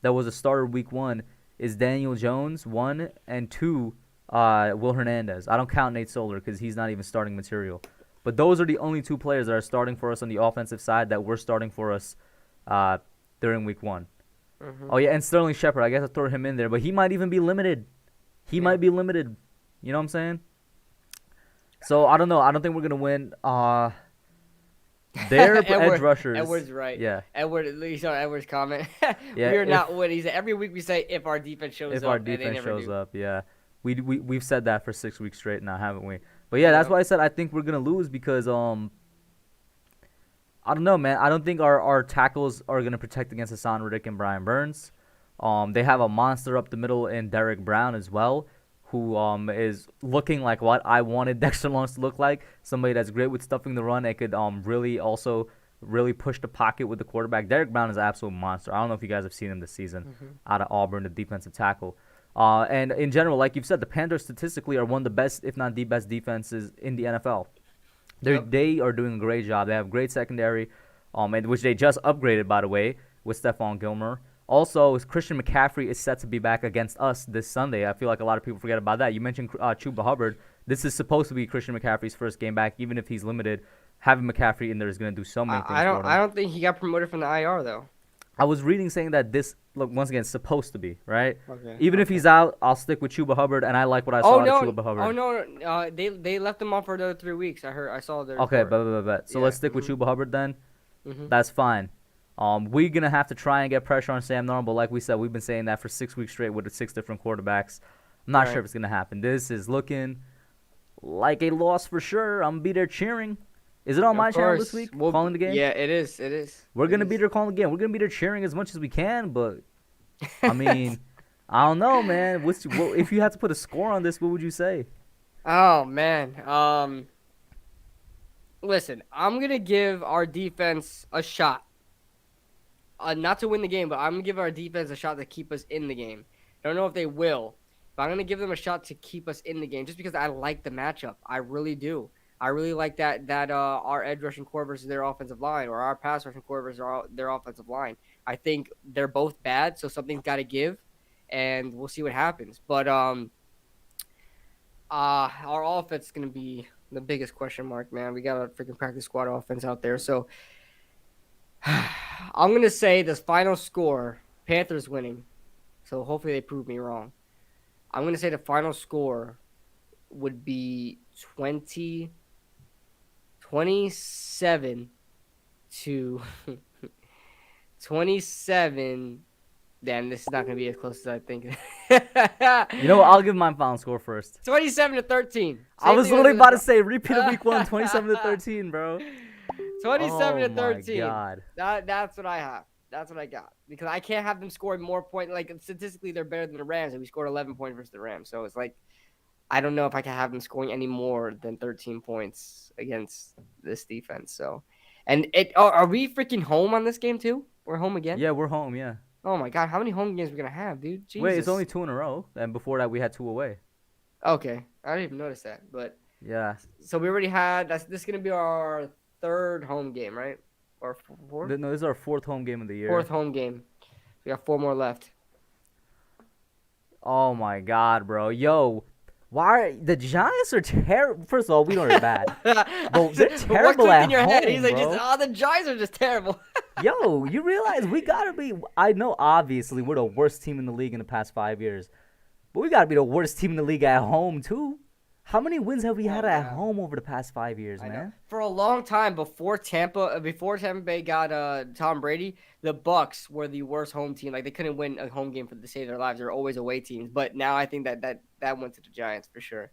that was a starter week 1 is Daniel Jones, 1, and 2, Will Hernandez. I don't count Nate Solder because he's not even starting material. But those are the only 2 players that are starting for us on the offensive side that were starting for us during week 1. Mm-hmm. Oh, yeah, and Sterling Shepard. I guess I'll throw him in there, but he might even be limited. He might be limited. You know what I'm saying? So, I don't know. I don't think we're going to win. Their edge rushers. Edward's right. Yeah. You saw Edward's comment. Yeah, We're not winning. He said, every week we say if our defense shows up. If our defense shows up, yeah. We've said that for 6 weeks straight now, haven't we? But, yeah, that's why I said I think we're going to lose because, I don't know, man. I don't think our tackles are going to protect against Hassan Riddick and Brian Burns. They have a monster up the middle in Derek Brown as well, who is looking like what I wanted Dexter Lawrence to look like. Somebody that's great with stuffing the run and could really push the pocket with the quarterback. Derek Brown is an absolute monster. I don't know if you guys have seen him this season out of Auburn, the defensive tackle. And in general, like you've said, the Panthers statistically are one of the best, if not the best, defenses in the NFL. They are doing a great job. They have great secondary, which they just upgraded, by the way, with Stephon Gilmore. Also, Christian McCaffrey is set to be back against us this Sunday. I feel like a lot of people forget about that. You mentioned Chuba Hubbard. This is supposed to be Christian McCaffrey's first game back, even if he's limited. Having McCaffrey in there is going to do so many things for him. I don't think he got promoted from the IR, though. I was reading saying that this, look, once again, supposed to be, right? Okay. Even if he's out, I'll stick with Chuba Hubbard, and I like what I saw out of Chuba Hubbard. Oh, no. They left him off for another 3 weeks. I saw their Okay, report. So let's stick with Chuba Hubbard then. Mm-hmm. That's fine. We're going to have to try and get pressure on Sam Darnold, but like we said, we've been saying that for 6 weeks straight with the 6 different quarterbacks. I'm not sure if it's going to happen. This is looking like a loss for sure. I'm going to be there cheering. Is it on my channel this week, calling the game? Yeah, it is. It is. We're going to be there calling the game. We're going to be there cheering as much as we can, but, I mean, I don't know, man. If you had to put a score on this, what would you say? Oh, man. Listen, I'm going to give our defense a shot. Not to win the game, but I'm going to give our defense a shot to keep us in the game. I don't know if they will, but I'm going to give them a shot to keep us in the game just because I like the matchup. I really do. I really like that our edge rushing core versus their offensive line, or our pass rushing core versus their offensive line. I think they're both bad, so something's got to give, and we'll see what happens. But our offense is going to be the biggest question mark, man. We got a freaking practice squad offense out there. So I'm going to say this final score, Panthers winning. So hopefully they prove me wrong. I'm going to say the final score would be 27 to 27. Damn, this is not going to be as close as I think. You know what? I'll give my final score first. 27 to 13. I was literally about to say repeat of week 1, 27 to 13, bro. 27 to 13. Oh, my God. That's what I have. That's what I got. Because I can't have them scoring more points. Like, statistically, they're better than the Rams, and we scored 11 points versus the Rams. So it's like, I don't know if I can have them scoring any more than 13 points against this defense. So, and are we freaking home on this game too? We're home again? Yeah, we're home, yeah. Oh, my God. How many home games are we going to have, dude? Jesus. Wait, it's only 2 in a row. And before that, we had 2 away. Okay. I didn't even notice that. But yeah. So we already had – this is going to be our 3rd home game, right? Or 4th? No, this is our 4th home game of the year. 4th home game. We got 4 more left. Oh, my God, bro. Yo, the Giants are terrible. First of all, we know they're bad. But they're terrible at home, head? He's like, the Giants are just terrible. Yo, you realize we got to be – I know, obviously, we're the worst team in the league in the past 5 years. But we got to be the worst team in the league at home, too. How many wins have we had at home over the past 5 years, man? For a long time, before Tampa Bay got Tom Brady, the Bucs were the worst home team. Like, they couldn't win a home game to save their lives. They were always away teams. But now I think that went to the Giants for sure.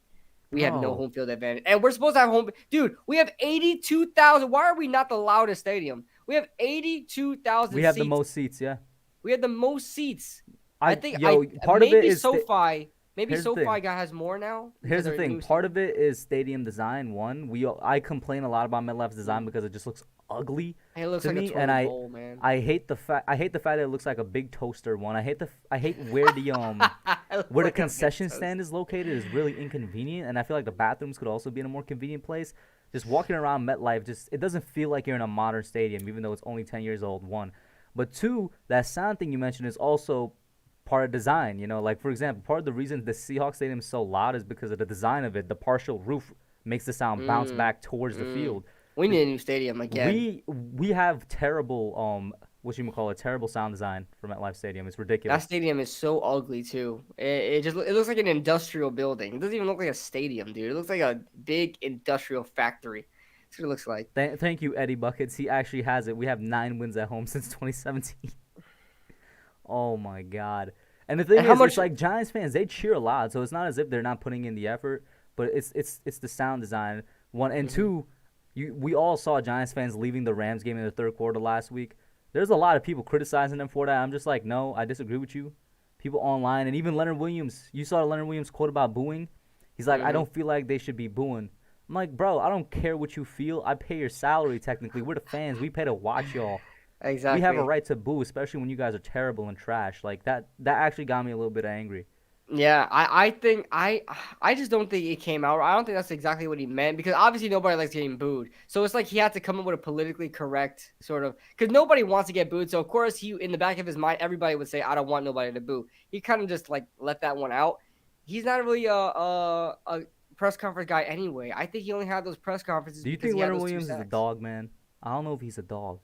We had no home field advantage. And we're supposed to have home – dude, we have 82,000. Why are we not the loudest stadium? We have 82,000 seats. We have the most seats, yeah. We have the most seats. Part of it is SoFi. Maybe SoFi has more now. Here's the thing. Part of it is stadium design. I complain a lot about MetLife's design because it just looks ugly it looks to like me, a and bowl, man. I hate the fact that it looks like a big toaster one. I hate where the where the concession stand is located is really inconvenient, and I feel like the bathrooms could also be in a more convenient place. Just walking around MetLife, it doesn't feel like you're in a modern stadium, even though it's only 10 years old. 1, but 2, that sound thing you mentioned is also part of design. You know, like for example, part of the reason the Seahawks Stadium is so loud is because of the design of it. The partial roof makes the sound bounce back towards the field. We need a new stadium again. We have terrible terrible sound design from MetLife Stadium. It's That ridiculous. stadium is so ugly too. It looks like an industrial building. It doesn't even look like a stadium, dude. It looks like a big industrial factory. That's what it looks like. Thank you, Eddie Buckets. He actually has it. We have 9 wins at home since 2017. Oh my God. And the thing And is, how much- it's like Giants fans, they cheer a lot, so it's not as if they're not putting in the effort, but it's the sound design. One and two, we all saw Giants fans leaving the Rams game in the third quarter last week. There's a lot of people criticizing them for that. I'm just like, no, I disagree with you. People online, and even Leonard Williams, you saw Leonard Williams' quote about booing. He's like, I don't feel like they should be booing. I'm like, bro, I don't care what you feel. I pay your salary technically. We're the fans. We pay to watch y'all. Exactly. We have a right to boo, especially when you guys are terrible and trash. Like that actually got me a little bit angry. Yeah, I think I just don't think it came out. I don't think that's exactly what he meant because obviously nobody likes getting booed. So it's like he had to come up with a politically correct sort of because nobody wants to get booed. So of course he in the back of his mind everybody would say I don't want nobody to boo. He kind of just like let that one out. He's not really a press conference guy anyway. I think he only had those press conferences. Do you because think he had Leonard those two Williams is a sacks. dog, man? I don't know if he's a dog.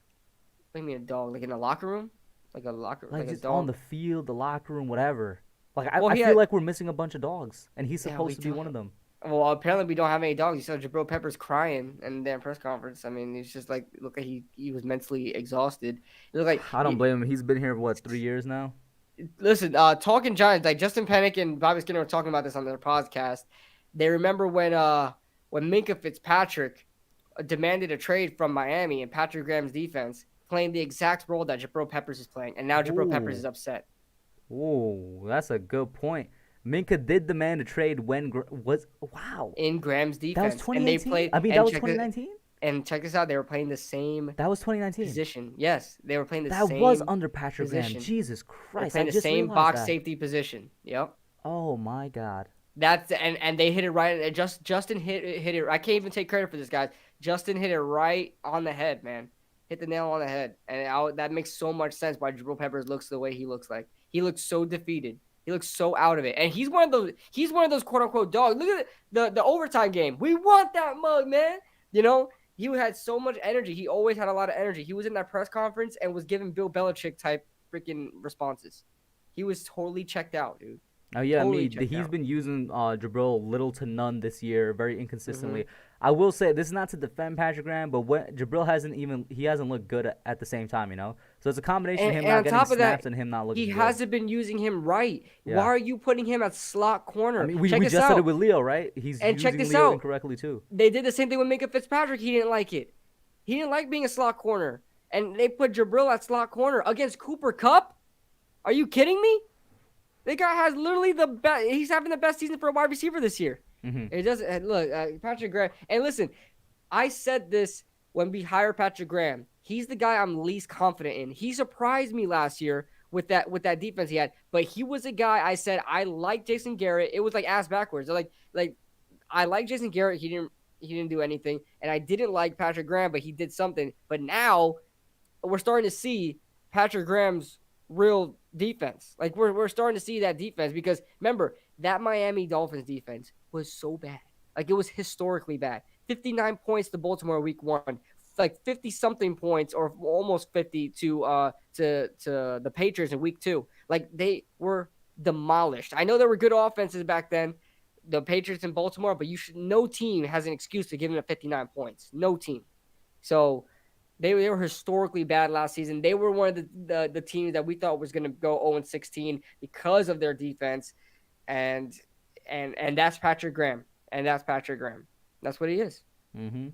What do you mean a dog? Like in a locker room? Like a locker Like like a just dog? on the field, the locker room, whatever. Like I Well, he feel had- like we're missing a bunch of dogs, and he's Yeah, supposed we to be don't. one of them. Well, apparently we don't have any dogs. You saw Jabril Peppers crying in the press conference. I mean, it's just like look like he was mentally exhausted. It looked like I don't blame him. He's been here what 3 years now. Listen, talking Giants, like Justin Panic and Bobby Skinner were talking about this on their podcast. They remember when Minka Fitzpatrick demanded a trade from Miami and Patrick Graham's defense, playing the exact role that Jabril Peppers is playing, and now Jabril Peppers Ooh. is upset. Ooh, that's a good point. Minka did demand a trade when wow. In Graham's That was defense, and they 2019. played. I mean, and that was check 2019. And check this out, they were playing the same That was 2019. position. Yes, they were playing the That same. was under Patrick Graham. position. Jesus They were Christ! playing I the just same realized box that. safety position. Yep. Oh my God. That's and they hit it right. Justin hit it. I can't even take credit for this, guys. Justin hit it right on the head, man. Hit the nail on the head, and that makes so much sense why Jabril Peppers looks the way he looks like. He looks so defeated. He looks so out of it, and he's one of those. He's one of those quote unquote dogs. Look at the overtime game. We want that mug, man. You know he had so much energy. He always had a lot of energy. He was in that press conference and was giving Bill Belichick type freaking responses. He was totally checked out, dude. Oh yeah, Totally checked he's out. been using Jabril little to none this year, very inconsistently. Mm-hmm. I will say this is not to defend Patrick Graham, but when Jabril hasn't looked good at the same time, you know. So it's a combination of him And not on getting top of that, snaps and him not looking he good. hasn't been using him right. Yeah. Why are you putting him at slot corner? I mean, we Check just this said out. it with Leo, right? He's And using check this Leo out. incorrectly too. They did the same thing with Minka Fitzpatrick. He didn't like it. He didn't like being a slot corner. And they put Jabril at slot corner against Cooper Kupp? Are you kidding me? The guy has literally the best. He's having the best season for a wide receiver this year. Mm-hmm. It doesn't and look Patrick Graham. And listen, I said this when we hired Patrick Graham. He's the guy I'm least confident in. He surprised me last year with that defense he had. But he was a guy I said I like Jason Garrett. It was like ass backwards. Like I like Jason Garrett. He didn't do anything, and I didn't like Patrick Graham, but he did something. But now we're starting to see Patrick Graham's real defense. Like we're starting to see that defense because remember that Miami Dolphins defense was so bad. Like it was historically bad. 59 points to Baltimore week 1. Like 50 something points or almost 50 to the Patriots in week 2. Like they were demolished. I know there were good offenses back then, the Patriots in Baltimore, but no team has an excuse to give them 59 points. No team. So they were historically bad last season. They were one of the teams that we thought was going to go 0-16 because of their defense, and that's Patrick Graham, and that's Patrick Graham. That's what he is. Mm-hmm.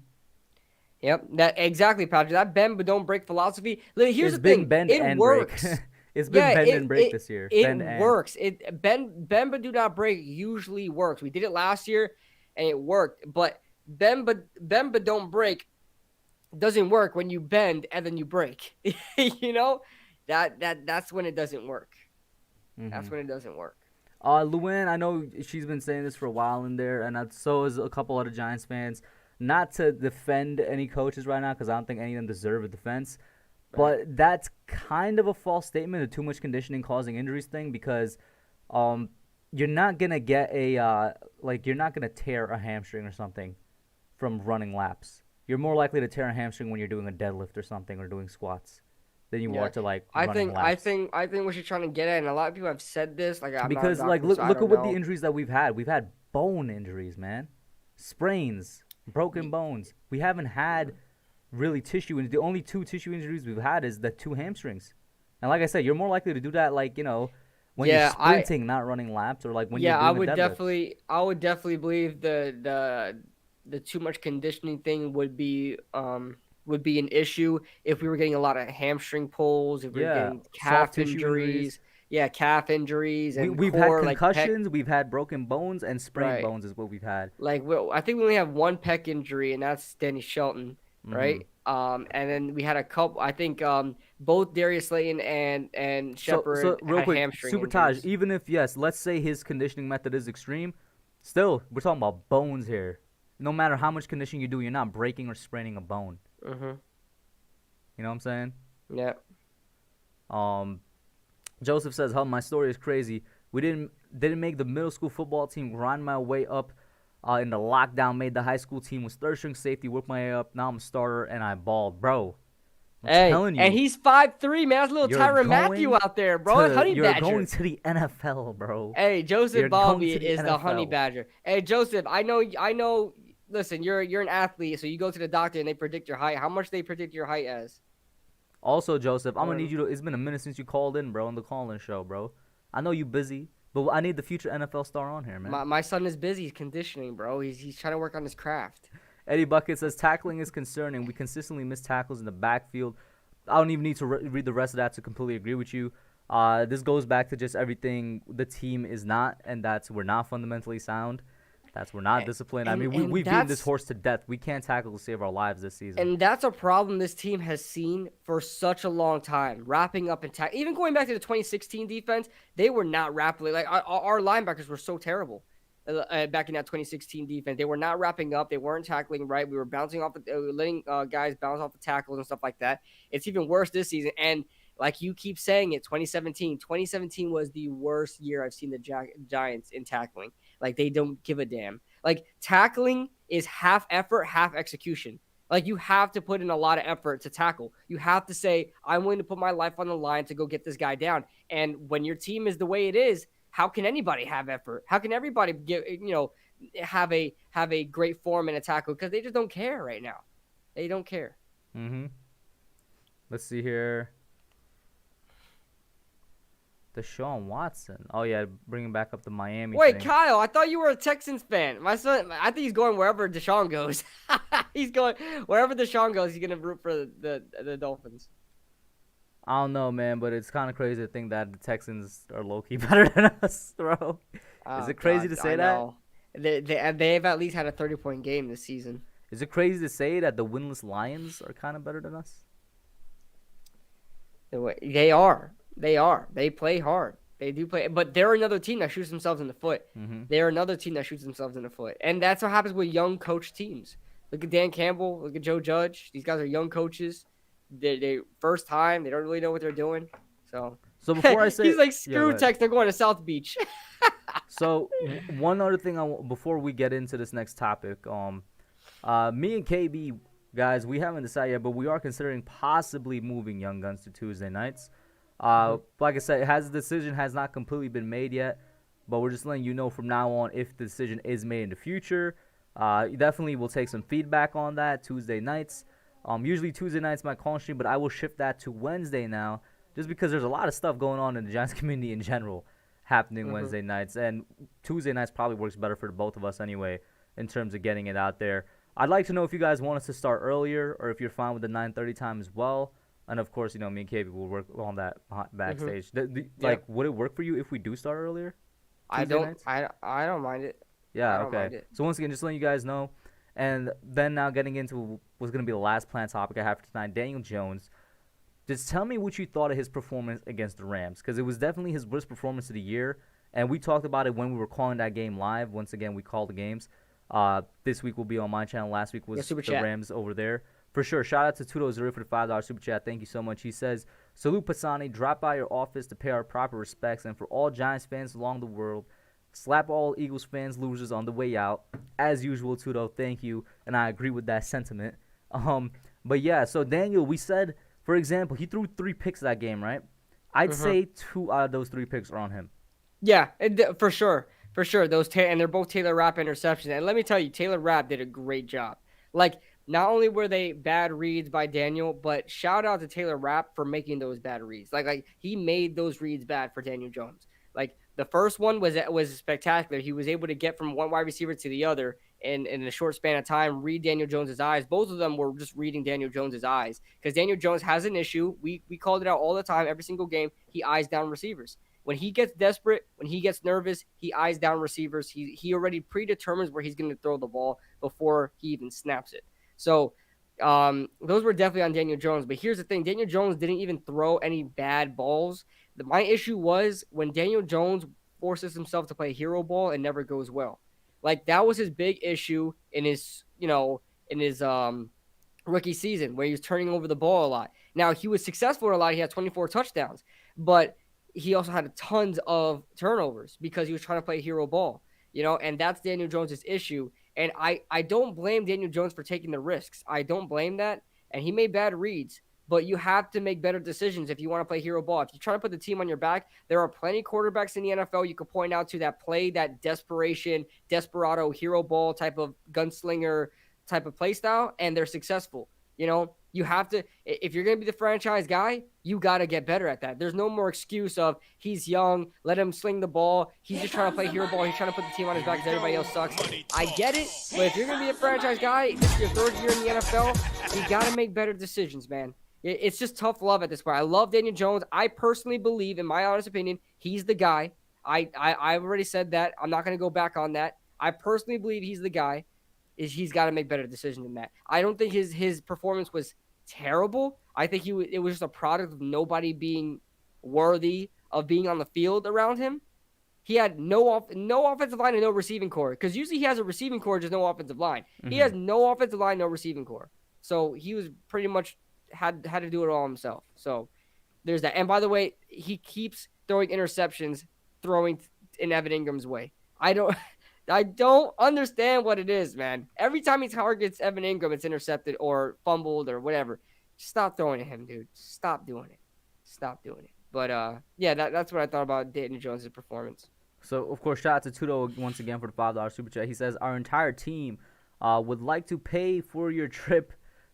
Yep, that exactly, Patrick. That bend but don't break philosophy. Here's It's the been thing. bend It and works. break. It's been bend and break this year. It Bend and. works. Bend but do not break usually works. We did it last year, and it worked. But bend but don't break doesn't work when you bend and then you break. You know, that's when it doesn't work. Mm-hmm. That's when it doesn't work. Luann, I know she's been saying this for a while in there, and so is a couple other Giants fans. Not to defend any coaches right now, because I don't think any of them deserve a defense. But that's kind of a false statement, the too much conditioning causing injuries thing, because you're not gonna get you're not gonna tear a hamstring or something from running laps. You're more likely to tear a hamstring when you're doing a deadlift or something or doing squats. than you Yeah. are to like I running think laps. what you're trying to get at, and a lot of people have said this. Like I'm not a Because like doctor, so I look don't at what the know. injuries that we've had. We've had bone injuries, man, sprains, broken bones. We haven't had really tissue injuries. The only two tissue injuries we've had is the two hamstrings. And like I said, you're more likely to do that like when you're Yeah, sprinting, not running laps, or like when you're yeah, doing a deadlift. I would definitely believe the too much conditioning thing would be an issue if we were getting a lot of hamstring pulls, if we were Yeah, getting soft calf tissue injuries. injuries, yeah, calf injuries and We've had core like pec. concussions, we've had broken bones, and sprained Right. bones is what we've had. Like I think we only have one pec injury, and that's Danny Shelton, Hmm. right? And then we had a couple. I think both Darius Slayton and So Shepard real had quick, hamstring Super Taj, injuries. even if yes, let's say his conditioning method is extreme, still we're talking about bones here. No matter how much conditioning you do, you're not breaking or spraining a bone. Mhm. You know what I'm saying? Yeah. Um, Joseph says, "Huh, my story is crazy. We didn't make the middle school football team. Grind my way up in the lockdown. Made the high school team. Was third string safety. Worked my way up. Now I'm a starter and I balled, bro. I'm Hey, telling and you, he's 5'3", man. That's a little you're Tyrann Matthew going out there, bro. Honey you're Badger. going to the NFL, bro. Hey, You're Joseph going Balby to the is the honey NFL. badger. Hey, Joseph, I know. Listen, you're an athlete, so you go to the doctor and they predict your height. How much they predict your height as? Also, Joseph, I'm gonna Or need you to. It's been a minute since you called in, bro, on the call-in show, bro. I know you busy, but I need the future NFL star on here, man. my son is busy. He's conditioning, bro. He's trying to work on his craft. Eddie Bucket says tackling is concerning. We consistently miss tackles in the backfield. I don't even need to read the rest of that to completely agree with you. This goes back to just everything the team is not, and that's we're not fundamentally sound. That's we're not disciplined. I mean, we've beaten this horse to death. We can't tackle to save our lives this season. And that's a problem this team has seen for such a long time. Wrapping up and even going back to the 2016 defense, they were not rapidly like our linebackers were so terrible. Back in that 2016 defense, they were not wrapping up. They weren't tackling right. We were bouncing off, letting guys bounce off the tackles and stuff like that. It's even worse this season. And like you keep saying it, 2017 was the worst year I've seen the Giants in tackling. Like they don't give a damn. Like tackling is half effort, half execution. Like you have to put in a lot of effort to tackle. You have to say, I'm willing to put my life on the line to go get this guy down. And when your team is the way it is, how can anybody have effort? How can everybody have a great form in a tackle? Because they just don't care right now. They don't care. Mm-hmm. Let's see here. Deshaun Watson. Oh yeah, bringing back up the Miami. Wait, thing. Kyle, I thought you were a Texans fan. My son, I think he's going wherever Deshaun goes. He's going wherever Deshaun goes. He's gonna root for the Dolphins. I don't know, man, but it's kind of crazy to think that the Texans are low-key better than us, bro. Is it crazy to say I that? know. They've at least had a 30-point game this season. Is it crazy to say that the winless Lions are kind of better than us? They are. They play hard. They do play, but they're another team that shoots themselves in the foot. Mm-hmm. They're another team that shoots themselves in the foot, and that's what happens with young coach teams. Look at Dan Campbell. Look at Joe Judge. These guys are young coaches. They first time. They don't really know what they're doing. So before I say, he's like, yeah, screw Tex. They're going to South Beach. So one other thing before we get into this next topic, me and KB guys, we haven't decided yet, but we are considering possibly moving Young Guns to Tuesday nights. Like I said, the decision has not completely been made yet, but we're just letting you know from now on if the decision is made in the future. Definitely we'll take some feedback on that Tuesday nights. Usually Tuesday nights my call stream, but I will shift that to Wednesday now, just because there's a lot of stuff going on in the Giants community in general happening Wednesday nights, and Tuesday nights probably works better for both of us anyway in terms of getting it out there. I'd like to know if you guys want us to start earlier or if you're fine with the 9:30 time as well. And of course, me and KB will work on that backstage. Would it work for you if we do start earlier? I don't mind it. Yeah, I don't okay. mind it. So once again, just letting you guys know. And then now getting into what's going to be the last planned topic I have for tonight, Daniel Jones. Just tell me what you thought of his performance against the Rams, because it was definitely his worst performance of the year. And we talked about it when we were calling that game live. Once again, we call the games. This week will be on my channel. Last week was the Rams over there. For sure. Shout out to Tudo0 for the $5 super chat. Thank you so much. He says, salute Pasani. Drop by your office to pay our proper respects. And for all Giants fans along the world, slap all Eagles fans losers on the way out. As usual, Tudo, thank you. And I agree with that sentiment. But yeah, so Daniel, we said For example, he threw 3 picks that game, right? I'd Mm-hmm. say 2 out of those 3 picks are on him. Yeah, for sure. For sure. And they're both Taylor Rapp interceptions. And let me tell you, Taylor Rapp did a great job. Like, not only were they bad reads by Daniel, but shout out to Taylor Rapp for making those bad reads. Like he made those reads bad for Daniel Jones. Like the first one was spectacular. He was able to get from one wide receiver to the other in a short span of time, read Daniel Jones's eyes. Both of them were just reading Daniel Jones's eyes because Daniel Jones has an issue. We called it out all the time, every single game. He eyes down receivers. When he gets desperate, when he gets nervous, he eyes down receivers. He already predetermines where he's going to throw the ball before he even snaps it. So those were definitely on Daniel Jones. But here's the thing. Daniel Jones didn't even throw any bad balls. My issue was when Daniel Jones forces himself to play hero ball, it never goes well. Like that was his big issue in his rookie season where he was turning over the ball a lot. Now, he was successful in a lot. He had 24 touchdowns. But he also had tons of turnovers because he was trying to play hero ball, and that's Daniel Jones's issue. And I don't blame Daniel Jones for taking the risks. I don't blame that. And he made bad reads, but you have to make better decisions if you want to play hero ball. If you're trying to put the team on your back, there are plenty of quarterbacks in the NFL you could point out to that play that desperado hero ball type of gunslinger type of play style, and they're successful. You have to, if you're going to be the franchise guy, you got to get better at that. There's no more excuse of he's young, let him sling the ball. He's just trying to play hero ball. He's trying to put the team on his back because everybody else sucks. I get it, but if you're going to be a franchise guy, this is your 3rd year in the NFL, you got to make better decisions, man. It's just tough love at this point. I love Daniel Jones. I personally believe, in my honest opinion, he's the guy. I've already said that. I'm not going to go back on that. I personally believe he's the guy. He's got to make better decisions than that. I don't think his performance was terrible. I think it was just a product of nobody being worthy of being on the field around him. He had no offensive line and no receiving core, because usually he has a receiving core, just no offensive line. Mm-hmm. He has no offensive line, no receiving core. So he was pretty much had to do it all himself. So there's that. And by the way, he keeps throwing interceptions, throwing in Evan Ingram's way. I don't understand what it is, man. Every time he targets Evan Ingram, it's intercepted or fumbled or whatever. Stop throwing at him, dude. Stop doing it. But, yeah, that's what I thought about Daniel Jones' performance. So, of course, shout out to Tudo once again for the $5 super chat. He says, our entire team would like to pay for your trip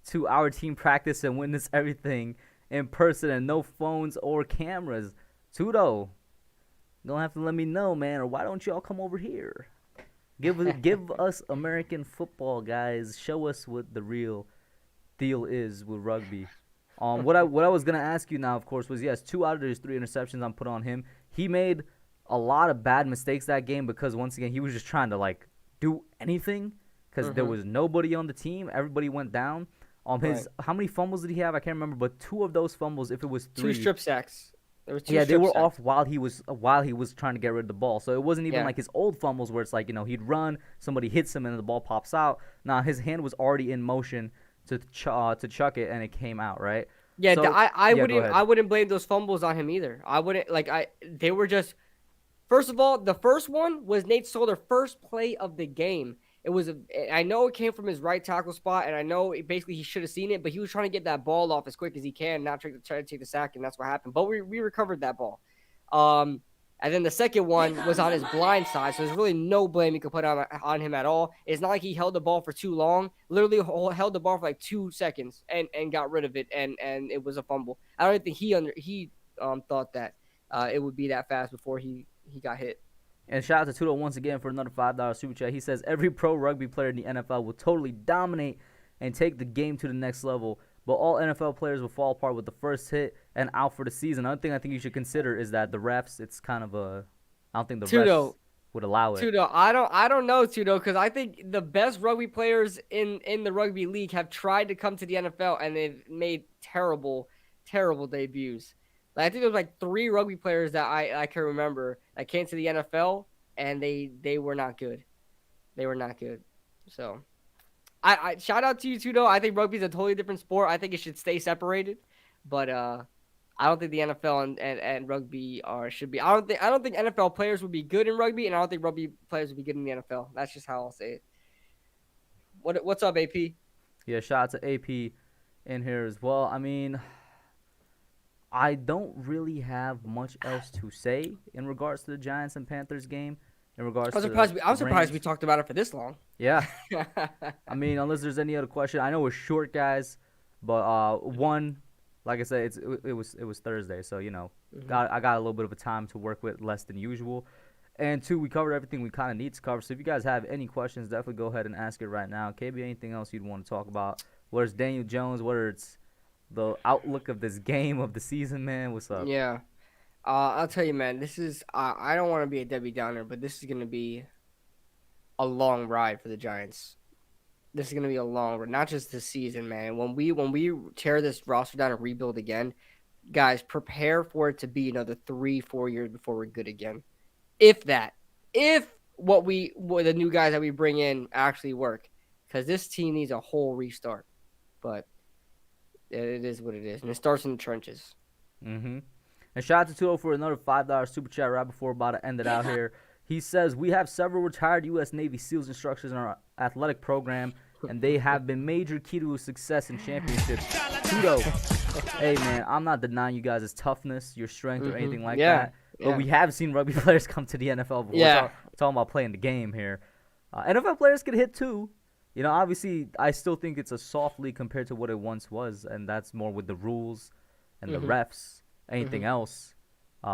to our team practice and witness everything in person and no phones or cameras. Tudo, you're going to have to let me know, man, or why don't y'all come over here? Give us American football, guys. Show us what the real deal is with rugby. What I was gonna ask you now, of course, was yes, 2 out of his 3 interceptions I'm put on him. He made a lot of bad mistakes that game because once again he was just trying to do anything because there was nobody on the team. Everybody went down. How many fumbles did he have? I can't remember, but 2 of those fumbles, if it was 3, 2 strip sacks. They were off while he was trying to get rid of the ball. So it wasn't even like his old fumbles where it's he'd run, somebody hits him, and the ball pops out. Nah, his hand was already in motion to chuck it, and it came out, right? Yeah, so, I wouldn't blame those fumbles on him either. I wouldn't they were just. First of all, the first one was Nate Solder, first play of the game. I know it came from his right tackle spot, and I know basically he should have seen it, but he was trying to get that ball off as quick as he can, not try to take the sack, and that's what happened. But we recovered that ball. And then the second one was on his blind side, so there's really no blame you could put on him at all. It's not like he held the ball for too long. Literally held the ball for 2 seconds and got rid of it, and it was a fumble. I don't think he thought that it would be that fast before he got hit. And shout out to Tudo once again for another $5 super chat. He says, every pro rugby player in the NFL will totally dominate and take the game to the next level, but all NFL players will fall apart with the first hit and out for the season. Another thing I think you should consider is that the refs, it's kind of I don't think the refs would allow it. Tudo, I don't know, Tudo, because I think the best rugby players in the rugby league have tried to come to the NFL, and they've made terrible, terrible debuts. I think there was 3 rugby players that I can remember that came to the NFL, and they were not good. They were not good. So, I shout out to you, Tudo. I think rugby is a totally different sport. I think it should stay separated, but I don't think the NFL and rugby should be. I don't think NFL players would be good in rugby, and I don't think rugby players would be good in the NFL. That's just how I'll say it. What's up, AP? Yeah, shout out to AP in here as well. I mean, I don't really have much else to say in regards to the Giants and Panthers game. In regards I was to surprised. I was the surprised we Rams. talked about it for this long. Yeah, I mean, unless there's any other question, I know we're short, guys, but one, like I said, it was Thursday, so I got a little bit of a time to work with, less than usual, and two, we covered everything we kind of need to cover. So if you guys have any questions, definitely go ahead and ask it right now. KB, anything else you'd want to talk about? Whether it's Daniel Jones, whether it's the outlook of this game of the season, man, what's up? Yeah. I'll tell you, man. This is. I don't want to be a Debbie Downer, but this is gonna be a long ride for the Giants. This is gonna be a long ride, not just this season, man. When we tear this roster down and rebuild again, guys, prepare for it to be another 3-4 years before we're good again. If that, if what the new guys that we bring in actually work, because this team needs a whole restart. But it is what it is, and it starts in the trenches. Mm-hmm. And shout out to Tulo for another $5 super chat right before we're about to end it out here. He says, we have several retired U.S. Navy SEALs instructors in our athletic program, and they have been major key to success in championships. Tulo, hey, man, I'm not denying you guys' toughness, your strength, or anything like that. But we have seen rugby players come to the NFL before. Yeah. We're talking about playing the game here. NFL players get hit too. Obviously, I still think it's a soft league compared to what it once was, and that's more with the rules and the refs. Anything else, but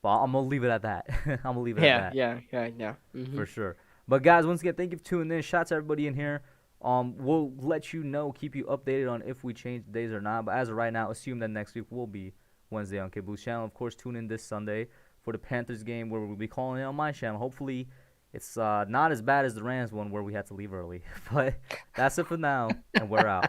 I'm gonna leave it at that. I'm gonna leave it at that. Yeah. For sure. But guys, once again, thank you for tuning in. Shout out to everybody in here. We'll let you know, keep you updated on if we change the days or not. But as of right now, assume that next week will be Wednesday on Kidblue's channel. Of course, tune in this Sunday for the Panthers game where we'll be calling it on my channel. Hopefully, it's not as bad as the Rams one where we had to leave early. But that's it for now, and we're out.